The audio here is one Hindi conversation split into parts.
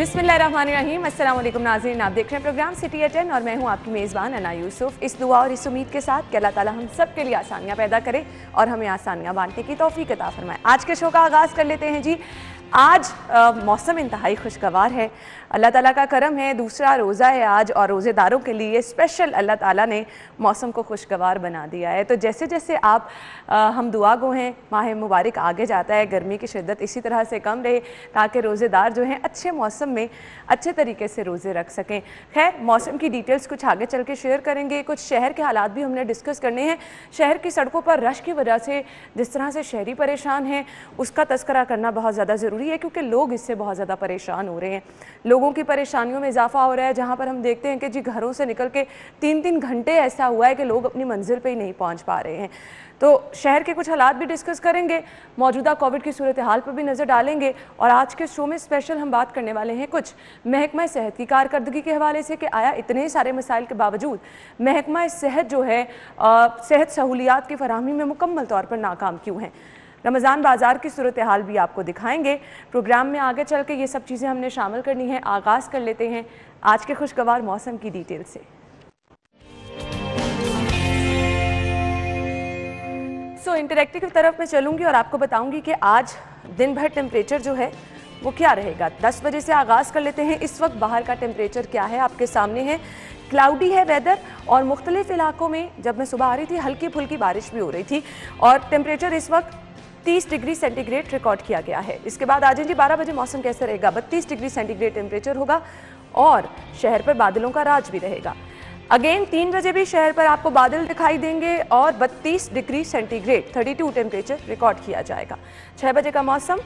बिस्मिल्लाहिर्रहमानिर्रहीम, अस्सलाम वालेकुम नाज़रीन। आप देख रहे हैं प्रोग्राम सिटी एट 10 और मैं हूं आपकी मेज़बान अना यूसुफ। इस दुआ और इस उम्मीद के साथ कि अल्लाह ताला हम सब के लिए आसानियां पैदा करे और हमें आसानियां बांटने की तौफीक अता फरमाए। आज के शो का आगाज़ कर लेते हैं जी। आज मौसम इंतहाई खुशगवार है, अल्लाह ताला का करम है, दूसरा रोज़ा है आज और रोज़ेदारों के लिए स्पेशल अल्लाह ताला ने मौसम को खुशगवार बना दिया है। तो जैसे जैसे आप हम दुआ गो हैं, माह मुबारक आगे जाता है, गर्मी की शिद्दत इसी तरह से कम रहे ताकि रोज़ेदार जो हैं अच्छे मौसम में अच्छे तरीके से रोज़े रख सकें। खैर, मौसम की डिटेल्स कुछ आगे चल के शेयर करेंगे, कुछ शहर के हालात भी हमने डिस्कस करने हैं। शहर की सड़कों पर रश की वजह से जिस तरह से शहरी परेशान हैं उसका तस्करा करना बहुत ज़्यादा ज़रूरी है, क्योंकि लोग इससे बहुत ज़्यादा परेशान हो रहे हैं। लोगों की परेशानियों में इजाफा हो रहा है, जहाँ पर हम देखते हैं कि जी घरों से निकल के 3-3 घंटे ऐसा हुआ है कि लोग अपनी मंजिल पे ही नहीं पहुँच पा रहे हैं। तो शहर के कुछ हालात भी डिस्कस करेंगे, मौजूदा कोविड की सूरत हाल पर भी नज़र डालेंगे और आज के शो में स्पेशल हम बात करने वाले हैं कुछ महकमा सेहत की कारकर्दगी के हवाले से कि आया इतने सारे मसाइल के बावजूद महकमा सेहत जो है सेहत सहूलियात की फराहमी में मुकम्मल तौर पर नाकाम क्यों है। रमज़ान बाज़ार की सूरत हाल भी आपको दिखाएंगे। प्रोग्राम में आगे चल के ये सब चीज़ें हमने शामिल करनी है। आगाज़ कर लेते हैं आज के खुशगवार मौसम की डिटेल से। इंटरैक्टिव की तरफ मैं चलूँगी और आपको बताऊँगी कि आज दिन भर टेम्परेचर जो है वो क्या रहेगा। 10 बजे से आगाज़ कर लेते हैं। इस वक्त बाहर का टेम्परेचर क्या है आपके सामने है। क्लाउडी है वेदर और मुख्तलिफ इलाकों में जब मैं सुबह आ रही थी हल्की फुल्की बारिश भी हो रही थी और टेम्परेचर इस वक्त 30 डिग्री सेंटीग्रेड रिकॉर्ड किया गया है। इसके बाद आज जी 12 बजे मौसम कैसे रहेगा। 32 डिग्री सेंटीग्रेड टेम्परेचर होगा और शहर पर बादलों का राज भी रहेगा। अगेन 3 बजे भी शहर पर आपको बादल दिखाई देंगे और 32 डिग्री सेंटीग्रेड 32 टेम्परेचर रिकॉर्ड किया जाएगा। 6 बजे का मौसम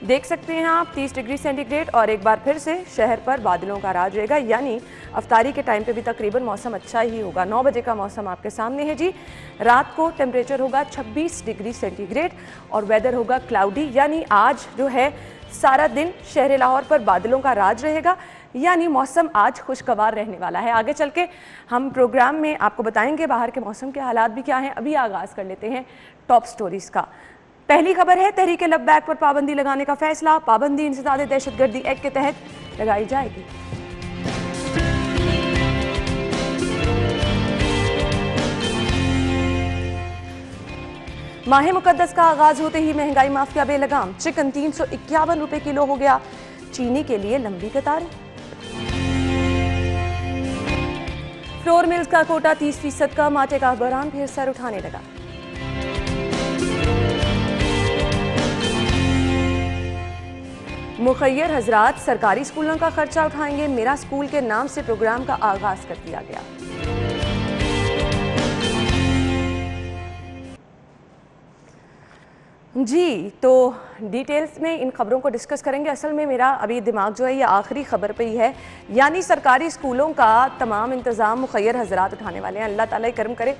देख सकते हैं आप 30 डिग्री सेंटीग्रेड और एक बार फिर से शहर पर बादलों का राज रहेगा, यानी अफ्तारी के टाइम पे भी तकरीबन मौसम अच्छा ही होगा। 9 बजे का मौसम आपके सामने है जी। रात को टेम्परेचर होगा 26 डिग्री सेंटीग्रेड और वेदर होगा क्लाउडी, यानी आज जो है सारा दिन शहर लाहौर पर बादलों का राज रहेगा, यानी मौसम आज खुशगवार रहने वाला है। आगे चल के हम प्रोग्राम में आपको बताएंगे बाहर के मौसम के हालात भी क्या हैं। अभी आगाज़ कर लेते हैं टॉप स्टोरीज़ का। पहली खबर है तहरीक लब्बैक पर पाबंदी लगाने का फैसला। पाबंदी इंसदाद दहशतगर्दी एक्ट के तहत लगाई जाएगी। माह मुकद्दस का आगाज होते ही महंगाई माफिया बेलगाम। चिकन 351 रुपए किलो हो गया। चीनी के लिए लंबी कतारें। फ्लोर मिल्स का कोटा 30% का। आटे का बहरान फिर सर उठाने लगा। मुखय्यर हजरात सरकारी स्कूलों का खर्चा उठाएंगे। मेरा स्कूल के नाम से प्रोग्राम का आगाज कर दिया गया। जी, तो डिटेल्स में इन खबरों को डिस्कस करेंगे। असल में मेरा अभी दिमाग जो है ये आखिरी खबर पे ही है, यानी सरकारी स्कूलों का तमाम इंतज़ाम मुखय्यर हजरात उठाने वाले हैं। अल्लाह ताला करम करे।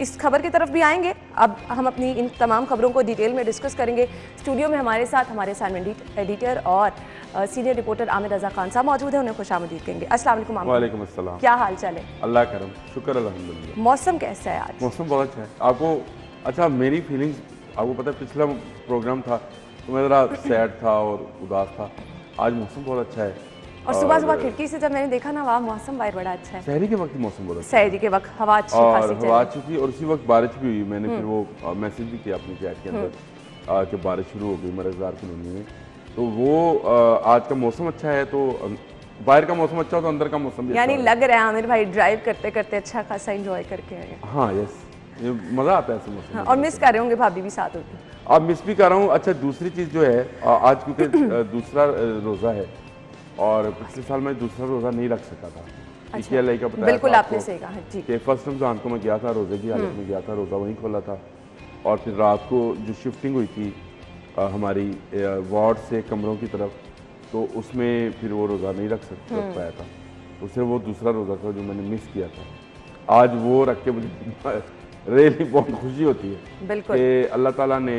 इस खबर की तरफ भी आएंगे। अब हम अपनी इन तमाम खबरों को डिटेल में डिस्कस करेंगे। स्टूडियो में हमारे साथ हमारे असाइनमेंट एडिटर और सीनियर रिपोर्टर आमिर रजा खान साहब मौजूद हैं, उन्हें खुशामदीद कहेंगे। अस्सलाम वालेकुम। वालेकुम अस्सलाम। क्या हाल चाल है? अल्लाह करम, शुक्र अल्हम्दुलिल्लाह। मौसम कैसा है आज? मौसम बहुत अच्छा है। आपको अच्छा मेरी फीलिंग्स आपको पता है, पिछला प्रोग्राम था तो मैं ज़रा सैड था और उदास था। आज मौसम बहुत अच्छा है और सुबह सुबह खिड़की से जब मैंने देखा ना, वाह मौसम बाहर बड़ा अच्छा है। शहरी के वक्त मौसम बहुत अच्छा, शहरी के वक्त हवा अच्छी खासी चली, हवा अच्छी थी और उसी वक्त बारिश भी हुई। मैंने फिर वो मैसेज भी किया अपनी चैट के अंदर कि बारिश शुरू हो गई मरज़दार कॉलोनी में। तो वो आज का मौसम अच्छा है, तो बाहर का मौसम अच्छा हो तो अंदर का मौसम भी यानी अच्छा लग रहा है आमिर भाई ड्राइव करते करते अच्छा खासा एंजॉय करके आए। हाँ यस, ये मज़ा आता है ऐसे मौसम। और मिस कर रहे होंगे, भाभी भी साथ होती। अब मिस भी कर रहा हूँ। अच्छा दूसरी चीज़ जो है, आज क्योंकि दूसरा रोज़ा है और पिछले साल मैं दूसरा रोज़ा नहीं रख सका था। अच्छा, का बताया बिल्कुल था आपने सही कहा जी। कि फर्स्ट रमज़ान को मैं गया था, रोज़े की हालत में गया था, रोज़ा वहीं खोला था और फिर रात को जो शिफ्टिंग हुई थी हमारी वार्ड से कमरों की तरफ, तो उसमें फिर वो रोज़ा नहीं रख पाया था। तो सिर्फ वो दूसरा रोज़ा था जो मैंने मिस किया था। आज वो रख के मुझे रियली बहुत खुशी होती है। बिल्कुल कि अल्लाह ताला ने,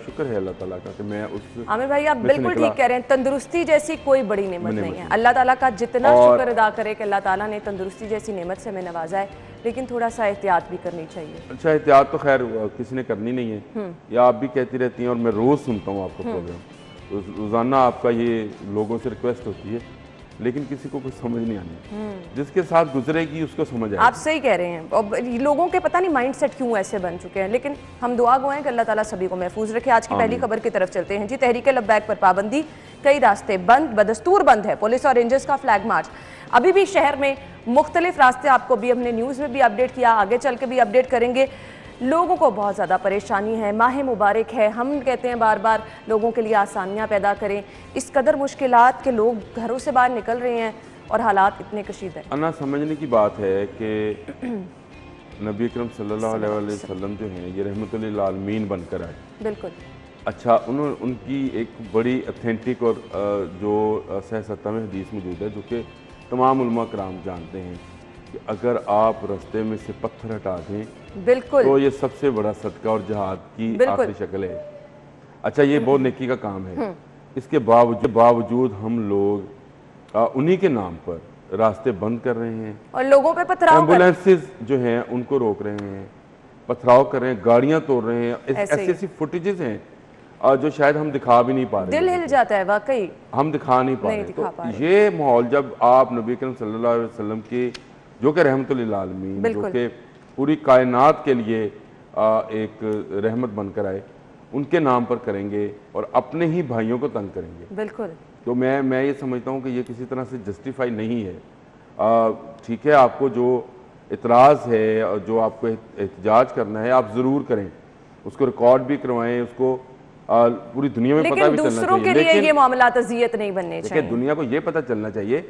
शुक्र है अल्लाह ताला का कि मैं उस आमिर भाई आप बिल्कुल ठीक कह रहे हैं। तंदुरुस्ती जैसी कोई बड़ी नेमत नहीं है। अल्लाह ताला का जितना शुक्र अदा करे कि अल्लाह ताला ने तंदुरुस्ती जैसी नेमत से हमें नवाजा है, लेकिन थोड़ा सा एहतियात भी करनी चाहिए। अच्छा, एहतियात तो खैर किसी ने करनी नहीं है, या आप भी कहती रहती हैं और मैं रोज़ सुनता हूँ आपका प्रोग्राम। तो रोज़ाना आपका ये लोगों से रिक्वेस्ट होती है लेकिन किसी को कुछ समझ नहीं आनी। जिसके साथ गुजरेगी उसको समझ आएगी। आप सही कह रहे हैं। और लोगों के पता नहीं माइंडसेट क्यों ऐसे बन चुके हैं, लेकिन हम दुआ गो हैं कि अल्लाह ताला सभी को महफूज रखे। आज की पहली खबर की तरफ चलते हैं जी। तहरीक लब्बैक पर पाबंदी, कई रास्ते बंद, बदस्तूर बंद है। पुलिस और रेंजर्स का फ्लैग मार्च अभी भी शहर में मुख्तलिफ रास्ते, आपको भी हमने न्यूज़ में भी अपडेट किया, आगे चल के भी अपडेट करेंगे। लोगों को बहुत ज़्यादा परेशानी है। माह मुबारक है, हम कहते हैं बार बार लोगों के लिए आसानियाँ पैदा करें। इस कदर मुश्किलात के लोग घरों से बाहर निकल रहे हैं और हालात इतने कशीद हैं। अन्ना समझने की बात है कि नबी अकरम सल्लल्लाहु अलैहि वसल्लम जो हैं ये रहमतुल लिल आलमीन बनकर आए। बिल्कुल। अच्छा, उनकी एक बड़ी ऑथेंटिक और जो सह सत्ता में हदीस मौजूद है, जो कि तमाम उलमा कराम जानते हैं कि अगर आप रास्ते में से पत्थर हटा दें बिल्कुल तो ये सबसे बड़ा सदका और जहाद की आखिरी शक्ल है। अच्छा, ये बहुत नेकी का काम है। इसके बावजूद हम लोग उन्हीं के नाम पर रास्ते बंद कर रहे हैं और लोगों पे पथराव, एम्बुलेंसेज जो हैं उनको रोक रहे हैं, पथराव कर रहे हैं, गाड़ियां तोड़ रहे हैं। ऐसी फुटेजेस हैं जो शायद हम दिखा भी नहीं पा रहे। दिल हिल जाता है वाकई, हम दिखा नहीं पा रहे। तो ये माहौल जब आप नबी करीम सल्लल्लाहु अलैहि वसल्लम की, जो कि रहमतुल लिल आलमीन, जो कि पूरी कायनात के लिए एक रहमत बनकर आए, उनके नाम पर करेंगे और अपने ही भाइयों को तंग करेंगे। बिल्कुल। तो मैं ये समझता हूँ कि ये किसी तरह से जस्टिफाई नहीं है। ठीक है, आपको जो इतराज़ है और जो आपको एहतजाज करना है आप ज़रूर करें, उसको रिकॉर्ड भी करवाएं, उसको पूरी दुनिया में पता भी चलना चाहिए। दूसरों के लिए ये मामला अज़ियत नहीं बनने चाहिए। दुनिया को ये पता चलना चाहिए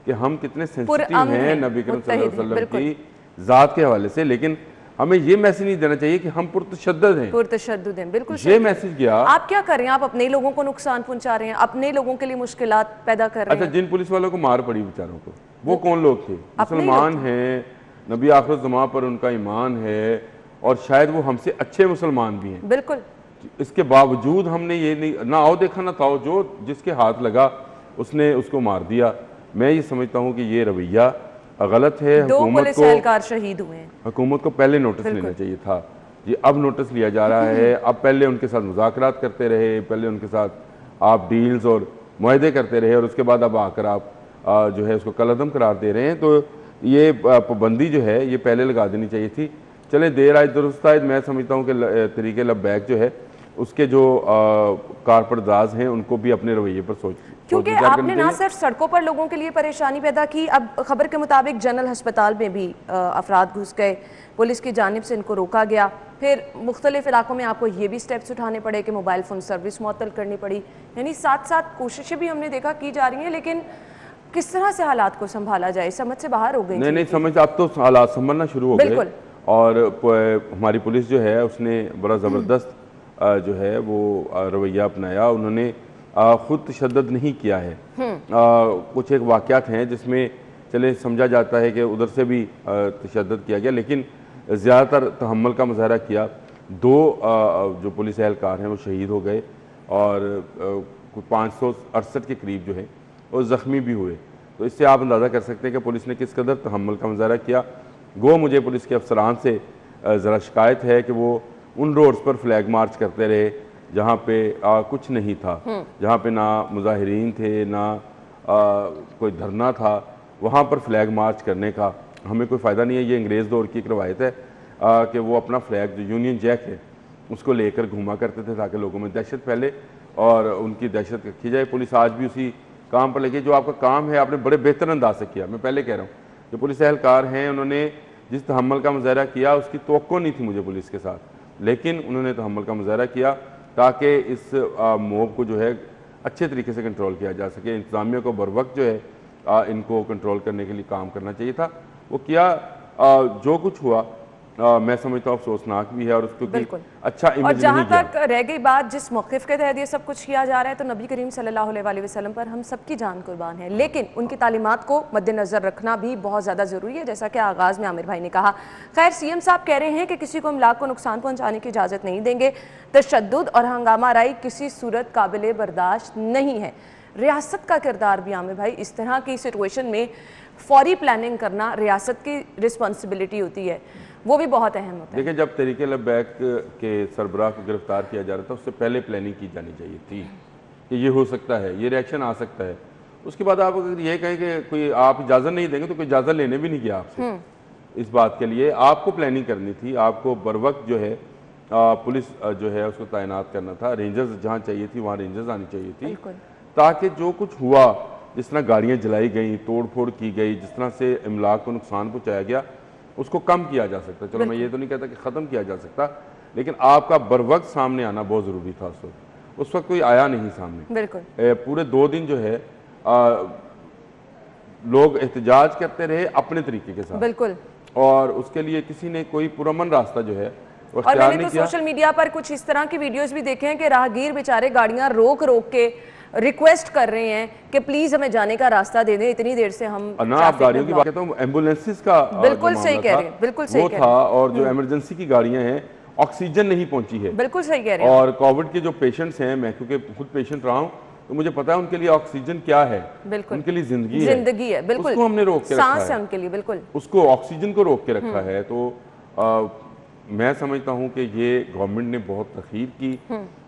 कि हम कितने सेंसिटिव हैं नबी करीम सल्लल्लाहु अलैहि वसल्लम की ज़ात के हवाले से, लेकिन हमें ये मैसेज नहीं देना चाहिए कि हम पुरतशद्दद हैं। बिल्कुल ये मैसेज गया। आप क्या कर रहे हैं? आप अपने लोगों को नुकसान पहुंचा रहे हैं, अपने लोगों के लिए मुश्किलात पैदा कर रहे हैं। अच्छा, जिन पुलिस वालों को मार पड़ी बेचारों को, वो कौन लोग थे? मुसलमान हैं, नबी आखिर ज़मां पर उनका ईमान है और शायद वो हमसे अच्छे मुसलमान भी हैं। बिल्कुल। इसके बावजूद हमने ये नहीं ना आओ देखा ना था, जो जिसके हाथ लगा उसने उसको मार दिया। मैं ये समझता हूँ कि ये रवैया गलत है। दो पुलिस एहलकार शहीद हुए हैं। हुकूमत को पहले नोटिस लेना चाहिए था। ये अब नोटिस लिया जा रहा है। अब पहले उनके साथ मुज़ाकरात करते रहे, पहले उनके साथ आप डील्स और मुआहदे करते रहे और उसके बाद अब आकर आप जो है उसको कलअदम करार दे रहे हैं। तो ये पाबंदी जो है ये पहले लगा देनी चाहिए थी। चले, देर आए दुरुस्त आए। मैं समझता हूँ कि तरीके लब्बैक जो है उसके जो कारपरदाज हैं उनको भी अपने रवैये पर सोच, क्योंकि आपने ना सिर्फ सड़कों पर लोगों के लिए परेशानी पैदा की, अब खबर के मुताबिक जनरल अस्पताल में भी अफराद घुस गए, पुलिस की जानिब से इनको रोका गया। फिर मुख्तलिफ इलाकों में आपको ये भी स्टेप्स उठाने पड़े कि मोबाइल फ़ोन सर्विस मुअत्तल करनी पड़ी। यानी साथ साथ कोशिशें भी हमने देखा की जा रही हैं, लेकिन किस तरह से हालात को संभाला जाए, समझ से बाहर हो गई। नहीं समझ, अब तो हालात संभलना शुरू हो गए और हमारी पुलिस जो है उसने बड़ा ज़बरदस्त जो है वो रवैया अपनाया। उन्होंने ख़ुद तशद्दुद नहीं किया है। कुछ एक वाक़यात हैं जिसमें चले समझा जाता है कि उधर से भी तशद्दुद किया गया, लेकिन ज़्यादातर तहम्मुल का मुज़ाहरा किया। दो जो पुलिस एहलकार हैं वो शहीद हो गए और 568 के करीब जो है वो ज़ख्मी भी हुए। तो इससे आप अंदाज़ा कर सकते हैं कि पुलिस ने किस कदर तहम्मुल का मुज़ाहरा किया। गो मुझे पुलिस के अफसरान से ज़रा शिकायत है कि वो उन रोड्स पर फ्लैग मार्च करते रहे जहाँ पे कुछ नहीं था, जहाँ पे ना मुजाहिरीन थे ना कोई धरना था, वहाँ पर फ्लैग मार्च करने का हमें कोई फ़ायदा नहीं है। ये अंग्रेज़ दौर की एक रवायत है कि वो अपना फ्लैग जो यूनियन जैक है उसको लेकर घूमा करते थे ताकि लोगों में दहशत फैले और उनकी दहशत रखी जाए। पुलिस आज भी उसी काम पर लगी। जो आपका काम है आपने बड़े बेहतर अंदाज से किया। मैं पहले कह रहा हूँ जो पुलिस एहलकार हैं उन्होंने जिस तहम्मुल का मुज़ाहरा किया उसकी तवक्को नहीं थी मुझे पुलिस के साथ, लेकिन उन्होंने तहम्मुल का मुज़ाहरा किया ताकि इस मोब को जो है अच्छे तरीके से कंट्रोल किया जा सके। इंतज़ामिया को बर वक्त जो है इनको कंट्रोल करने के लिए काम करना चाहिए था, वो किया। जो कुछ हुआ मैं समझता हूँ अफसोसनाक भी है और उसको अच्छा इमेज और जहाँ तक रह गई बात जिस मौक़िफ़ के तहत ये सब कुछ किया जा रहा है, तो नबी करीम सल्लल्लाहु अलैहि वसल्लम पर हम सबकी जान कुर्बान है, लेकिन उनकी तालीमात को मद्देनज़र रखना भी बहुत ज़्यादा ज़रूरी है, जैसा कि आगाज़ में आमिर भाई ने कहा। खैर, सीएम साहब कह रहे हैं कि किसी को इमलाक को नुकसान पहुँचाने की इजाज़त नहीं देंगे। तशद्दुद और हंगामा राई किसी सूरत काबिल बर्दाश्त नहीं है। रियासत का किरदार भी आमिर भाई इस तरह की सिचुएशन में फौरी प्लानिंग करना रियासत की रिस्पॉन्सिबिलिटी होती है, वो भी बहुत अहम होता है। देखिए, जब तरीके लब्बैक के सरबराह को गिरफ्तार किया जा रहा था उससे पहले प्लानिंग की जानी चाहिए थी कि ये हो सकता है, ये रिएक्शन आ सकता है। उसके बाद आप अगर ये कहें कि कोई आप इजाज़त नहीं देंगे तो कोई इजाज़त लेने भी नहीं गया आपसे इस बात के लिए। आपको प्लानिंग करनी थी, आपको बर वक्त जो है पुलिस जो है उसको तैनात करना था, रेंजर्स जहाँ चाहिए थी वहाँ रेंजर्स आनी चाहिए थी, ताकि जो कुछ हुआ, जिस तरह गाड़ियाँ जलाई गई, तोड़ फोड़ की गई, जिस तरह से इमलाक को नुकसान पहुँचाया गया, उसको कम किया जा सकता। चलो मैं ये तो नहीं कहता कि ख़त्म किया जा सकता, लेकिन आपका बर वक्त सामने आना बहुत ज़रूरी था। उस वक्त कोई आया नहीं सामने। बिल्कुल पूरे 2 दिन जो है लोग एहतजाज करते रहे अपने तरीके के साथ, बिल्कुल, और उसके लिए किसी ने कोई पुरअमन रास्ता जो है वो और इख्तियार मैंने नहीं तो किया। सोशल मीडिया पर कुछ इस तरह की वीडियोस भी देखे हैं कि राहगीर बेचारे गाड़ियां रोक रोक के रिक्वेस्ट कर रहे हैं कि प्लीज हमें जाने का रास्ता दे दें, इतनी देर से हम ना आप गाड़ियों की बात करता हूँ, एम्बुलेंसेस का बिल्कुल जो सही मामला कह था, रहे हैं, बिल्कुल सही वो कह था, रहे हैं। और जो इमरजेंसी की गाड़ियां हैं ऑक्सीजन नहीं पहुंची है, बिल्कुल सही कह रहे हैं और कोविड के जो पेशेंट्स हैं, मैं क्योंकि खुद पेशेंट रहा हूँ तो मुझे पता है उनके लिए ऑक्सीजन क्या है, बिल्कुल उनके लिए जिंदगी है, बिल्कुल उसको हमने रोक के रखा सांस है है, उनके लिए, बिल्कुल उसको ऑक्सीजन को रोक के रखा है। तो मैं समझता हूँ कि ये गवर्नमेंट ने बहुत तखीर की,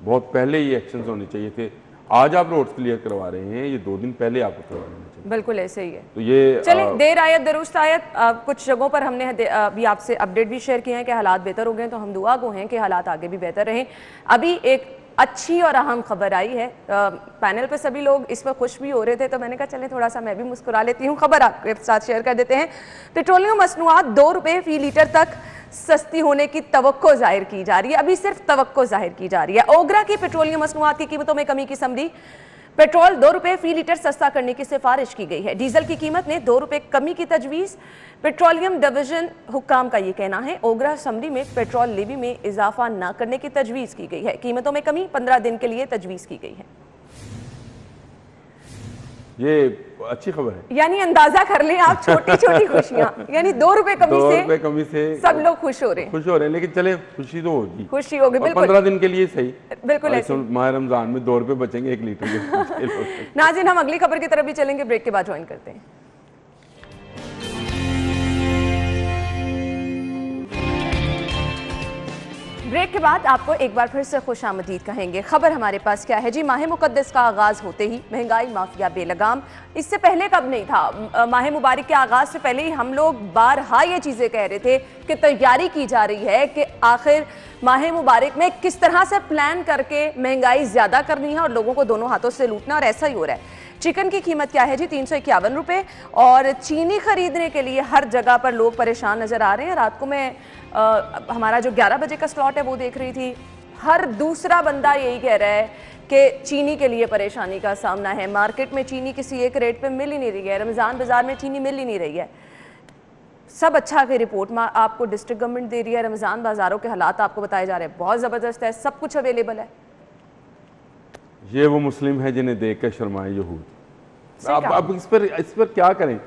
बहुत पहले ये एक्शंस होने चाहिए थे। आज आप रोड्स क्लियर करवा रहे हैं, ये 2 दिन पहले आपको करवा लेना चाहिए। बिल्कुल ऐसे ही है। तो ये चले देर आयत दुरुस्त आयत, कुछ जगहों पर हमने अभी आपसे अपडेट भी शेयर किए हैं कि हालात बेहतर हो गए, तो हम दुआ गो हैं कि हालात आगे भी बेहतर रहें। अभी एक अच्छी और अहम खबर आई है, पैनल पे सभी लोग इस पर खुश भी हो रहे थे, तो मैंने कहा चलें थोड़ा सा मैं भी मुस्कुरा लेती हूँ, खबर आपके साथ शेयर कर देते हैं। पेट्रोलियम मसनूआत 2 रुपये फी लीटर तक सस्ती होने की तवक्को जाहिर की जा रही है, अभी सिर्फ तवक्को जाहिर की जा रही है। ओगरा की पेट्रोलियम मसनूआत की कीमतों में कमी की समरी, पेट्रोल 2 रुपये फी लीटर सस्ता करने की सिफारिश की गई है। डीजल की कीमत में 2 रुपये कमी की तजवीज़, पेट्रोलियम डिवीजन हुक्काम का ये कहना है। ओगरा समरी में पेट्रोल लेवी में इजाफा न करने की तजवीज़ की गई है। कीमतों में कमी 15 दिन के लिए तजवीज़ की गई है। ये अच्छी खबर है, यानी अंदाजा कर लें आप, छोटी छोटी खुशियां, यानी 2 रुपए कमी से सब लोग खुश हो रहे हैं, लेकिन चले खुशी तो होगी, खुशी होगी बिल्कुल, 15 दिन के लिए सही, बिल्कुल ऐसे। माह रमजान में 2 रुपए बचेंगे 1 लीटर के। नाज़रीन, हम अगली खबर की तरफ भी चलेंगे, ब्रेक के बाद ज्वाइन करते हैं। ब्रेक के बाद आपको एक बार फिर से खुशामदीद कहेंगे। खबर हमारे पास क्या है जी, माह मुकद्दस का आगाज़ होते ही महंगाई माफिया बेलगाम। इससे पहले कब नहीं था, माह मुबारक के आगाज़ से पहले ही हम लोग बारहा ये चीज़ें कह रहे थे कि तैयारी की जा रही है कि आखिर माह मुबारक में किस तरह से प्लान करके महंगाई ज़्यादा करनी है और लोगों को दोनों हाथों से लूटना, और ऐसा ही हो रहा है। चिकन की कीमत क्या है जी, 351 रुपये, और चीनी खरीदने के लिए हर जगह पर लोग परेशान नज़र आ रहे हैं। रात को मैं हमारा जो 11 बजे का स्लॉट है वो देख रही थी, हर दूसरा बंदा यही कह रहा है कि चीनी के लिए परेशानी का सामना है। मार्केट में चीनी किसी एक रेट पे मिल ही नहीं रही है, रमज़ान बाज़ार में चीनी मिल ही नहीं रही है। सब अच्छा की रिपोर्ट में आपको डिस्ट्रिक्ट गवर्नमेंट दे रही है, रमज़ान बाज़ारों के हालात आपको बताए जा रहे हैं बहुत ज़बरदस्त है, सब कुछ अवेलेबल है। ये वो मुस्लिम है जिन्हें देख कर शर्माए यहूद। अब इस पर क्या करें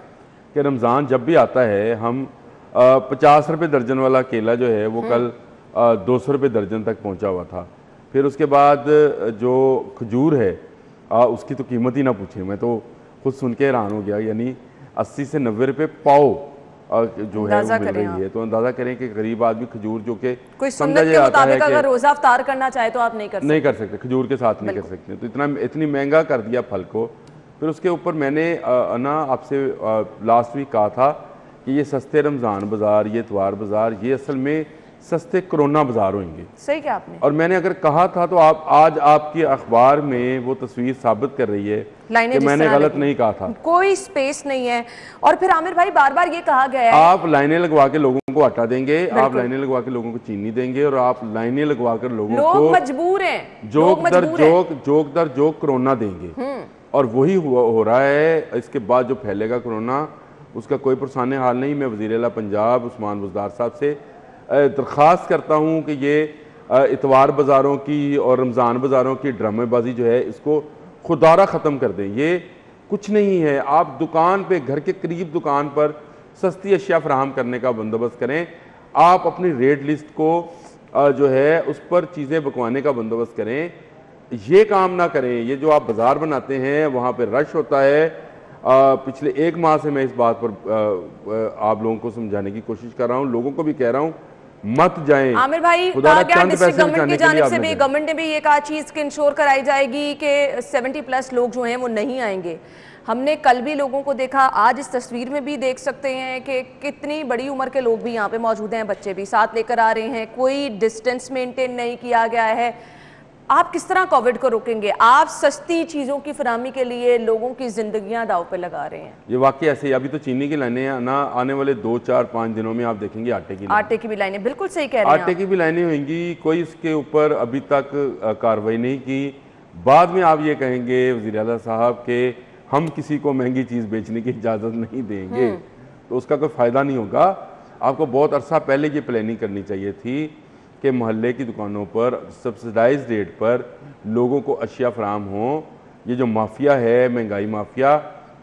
कि रमज़ान जब भी आता है, हम 50 रुपये दर्जन वाला केला जो है वो कल 200 रुपये दर्जन तक पहुंचा हुआ था। फिर उसके बाद जो खजूर है उसकी तो कीमत ही ना पूछे, मैं तो खुद सुन के हैरान हो गया, यानी 80 से 90 रुपये पाव जो है वो मिल रही है। तो अंदाजा करें कि गरीब आदमी खजूर, जो कि कोई सुन्नत के मुताबिक अगर रोजा अफ्तार करना चाहे तो आप नहीं कर सकते, खजूर के साथ नहीं कर सकते, तो इतनी महंगा कर दिया फल को। फिर उसके ऊपर मैंने ना आपसे लास्ट वीक कहा था कि ये सस्ते रमज़ान बाज़ार, ये इतवार बाज़ार, ये असल में सस्ते कोरोना बाज़ार होंगे। सही क्या आपने, और मैंने अगर कहा था तो आप आज आपकी अखबार में वो तस्वीर साबित कर रही है कि मैंने गलत नहीं कहा था। कोई स्पेस नहीं है। और फिर आमिर भाई बार बार ये कहा गया है, आप लाइनें लगवा के लोगों को आटा देंगे, आप लाइनें लगवा के लोगों को चीनी देंगे, और आप लाइनें लगवा कर लोगों को मजबूर हैं, जोक दर जोक कोरोना देंगे। और वही हो रहा है। इसके बाद जो फैलेगा कोरोना, उसका कोई पुरसाने हाल नहीं। मैं वज़ीर आला पंजाब उस्मान बुज़दार साहब से दरख्वास्त करता हूँ कि ये इतवार बाज़ारों की और रमज़ान बाज़ारों की ड्रामेबाजी जो है, इसको खुदारा ख़त्म कर दें। ये कुछ नहीं है। आप दुकान पे, घर के करीब दुकान पर सस्ती अशिया फराहम करने का बंदोबस्त करें। आप अपनी रेट लिस्ट को जो है उस पर चीज़ें बकवाने का बंदोबस्त करें। ये काम ना करें। ये जो आप बाज़ार बनाते हैं वहाँ पे रश होता है। पिछले 1 माह से मैं इस बात पर आप लोगों को समझाने की कोशिश कर रहा हूँ, लोगों को भी कह रहा हूँ, मत जाएं। आमिर भाई, डिस्ट्रिक्ट गवर्नमेंट की जानिब से भी, गवर्नमेंट ने भी ये कहा चीज़ कि इंश्योर कराई जाएगी कि 70+ लोग जो हैं वो नहीं आएंगे। हमने कल भी लोगों को देखा, आज इस तस्वीर में भी देख सकते हैं कि कितनी बड़ी उम्र के लोग भी यहाँ पे मौजूद हैं, बच्चे भी साथ लेकर आ रहे हैं, कोई डिस्टेंस मेंटेन नहीं किया गया है। आप किस तरह कोविड को रोकेंगे? आप सस्ती चीज़ों की फराहमी के लिए लोगों की जिंदगियां दाव पे लगा रहे हैं। ये वाकई ऐसे ही, अभी तो चीनी की लाइनें हैं ना, आने वाले 2-4-5 दिनों में आप देखेंगे आटे की भी लाइनें, बिल्कुल सही कह रहे हैं आटे की भी लाइनें होंगी। कोई इसके ऊपर अभी तक कार्रवाई नहीं की। बाद में आप ये कहेंगे वज़ीर आला साहब के हम किसी को महंगी चीज़ बेचने की इजाज़त नहीं देंगे, तो उसका कोई फ़ायदा नहीं होगा। आपको बहुत अरसा पहले ये प्लानिंग करनी चाहिए थी कि मोहल्ले की दुकानों पर सब्सिडाइज रेट पर लोगों को अशिया फराम हो। ये जो माफिया है, महंगाई माफिया,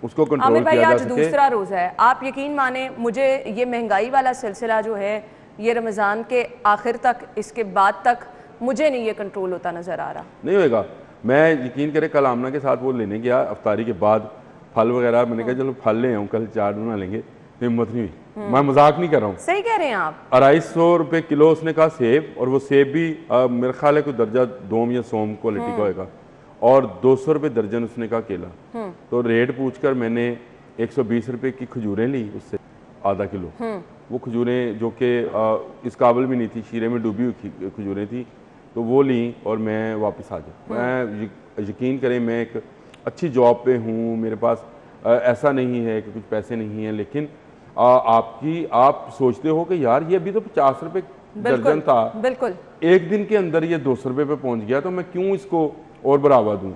उसको कंट्रोल किया जा आज सके। दूसरा रोज़ है, आप यकीन माने मुझे ये महंगाई वाला सिलसिला जो है ये रमज़ान के आखिर तक, इसके बाद तक मुझे नहीं ये कंट्रोल होता नज़र आ रहा। नहीं होएगा। मैं यकीन करें कल आमना के साथ वो लेने गया अफ्तारी के बाद फल वगैरह, मैंने कहा चलो फल ले आऊँ, कल चाट बना लेंगे, हिम्मत नहीं हुई। मैं मजाक नहीं कर रहा हूँ, सही कह रहे हैं आप। 250 रुपये किलो उसने कहा सेब, और वो सेब भी मेरे ख्याल है कोई दर्जा दोम या सोम क्वालिटी का होगा, और 200 रुपये दर्जन उसने कहा केला। तो रेट पूछकर मैंने 120 रुपये की खजूरें ली उससे आधा किलो। वो खजूरें जो कि इस काबिल भी नहीं थी, शीरे में डूबी हुई खजूरें थी, तो वो ली और मैं वापस आ गया। मैं यकीन करें मैं एक अच्छी जॉब पे हूँ, मेरे पास ऐसा नहीं है कि कुछ पैसे नहीं हैं, लेकिन आप सोचते हो कि यार ये अभी तो 50 रुपये दर्जन था, बिल्कुल एक दिन के अंदर ये 200 रुपये पे पहुंच गया, तो मैं क्यों इसको और बढ़ावा दूं?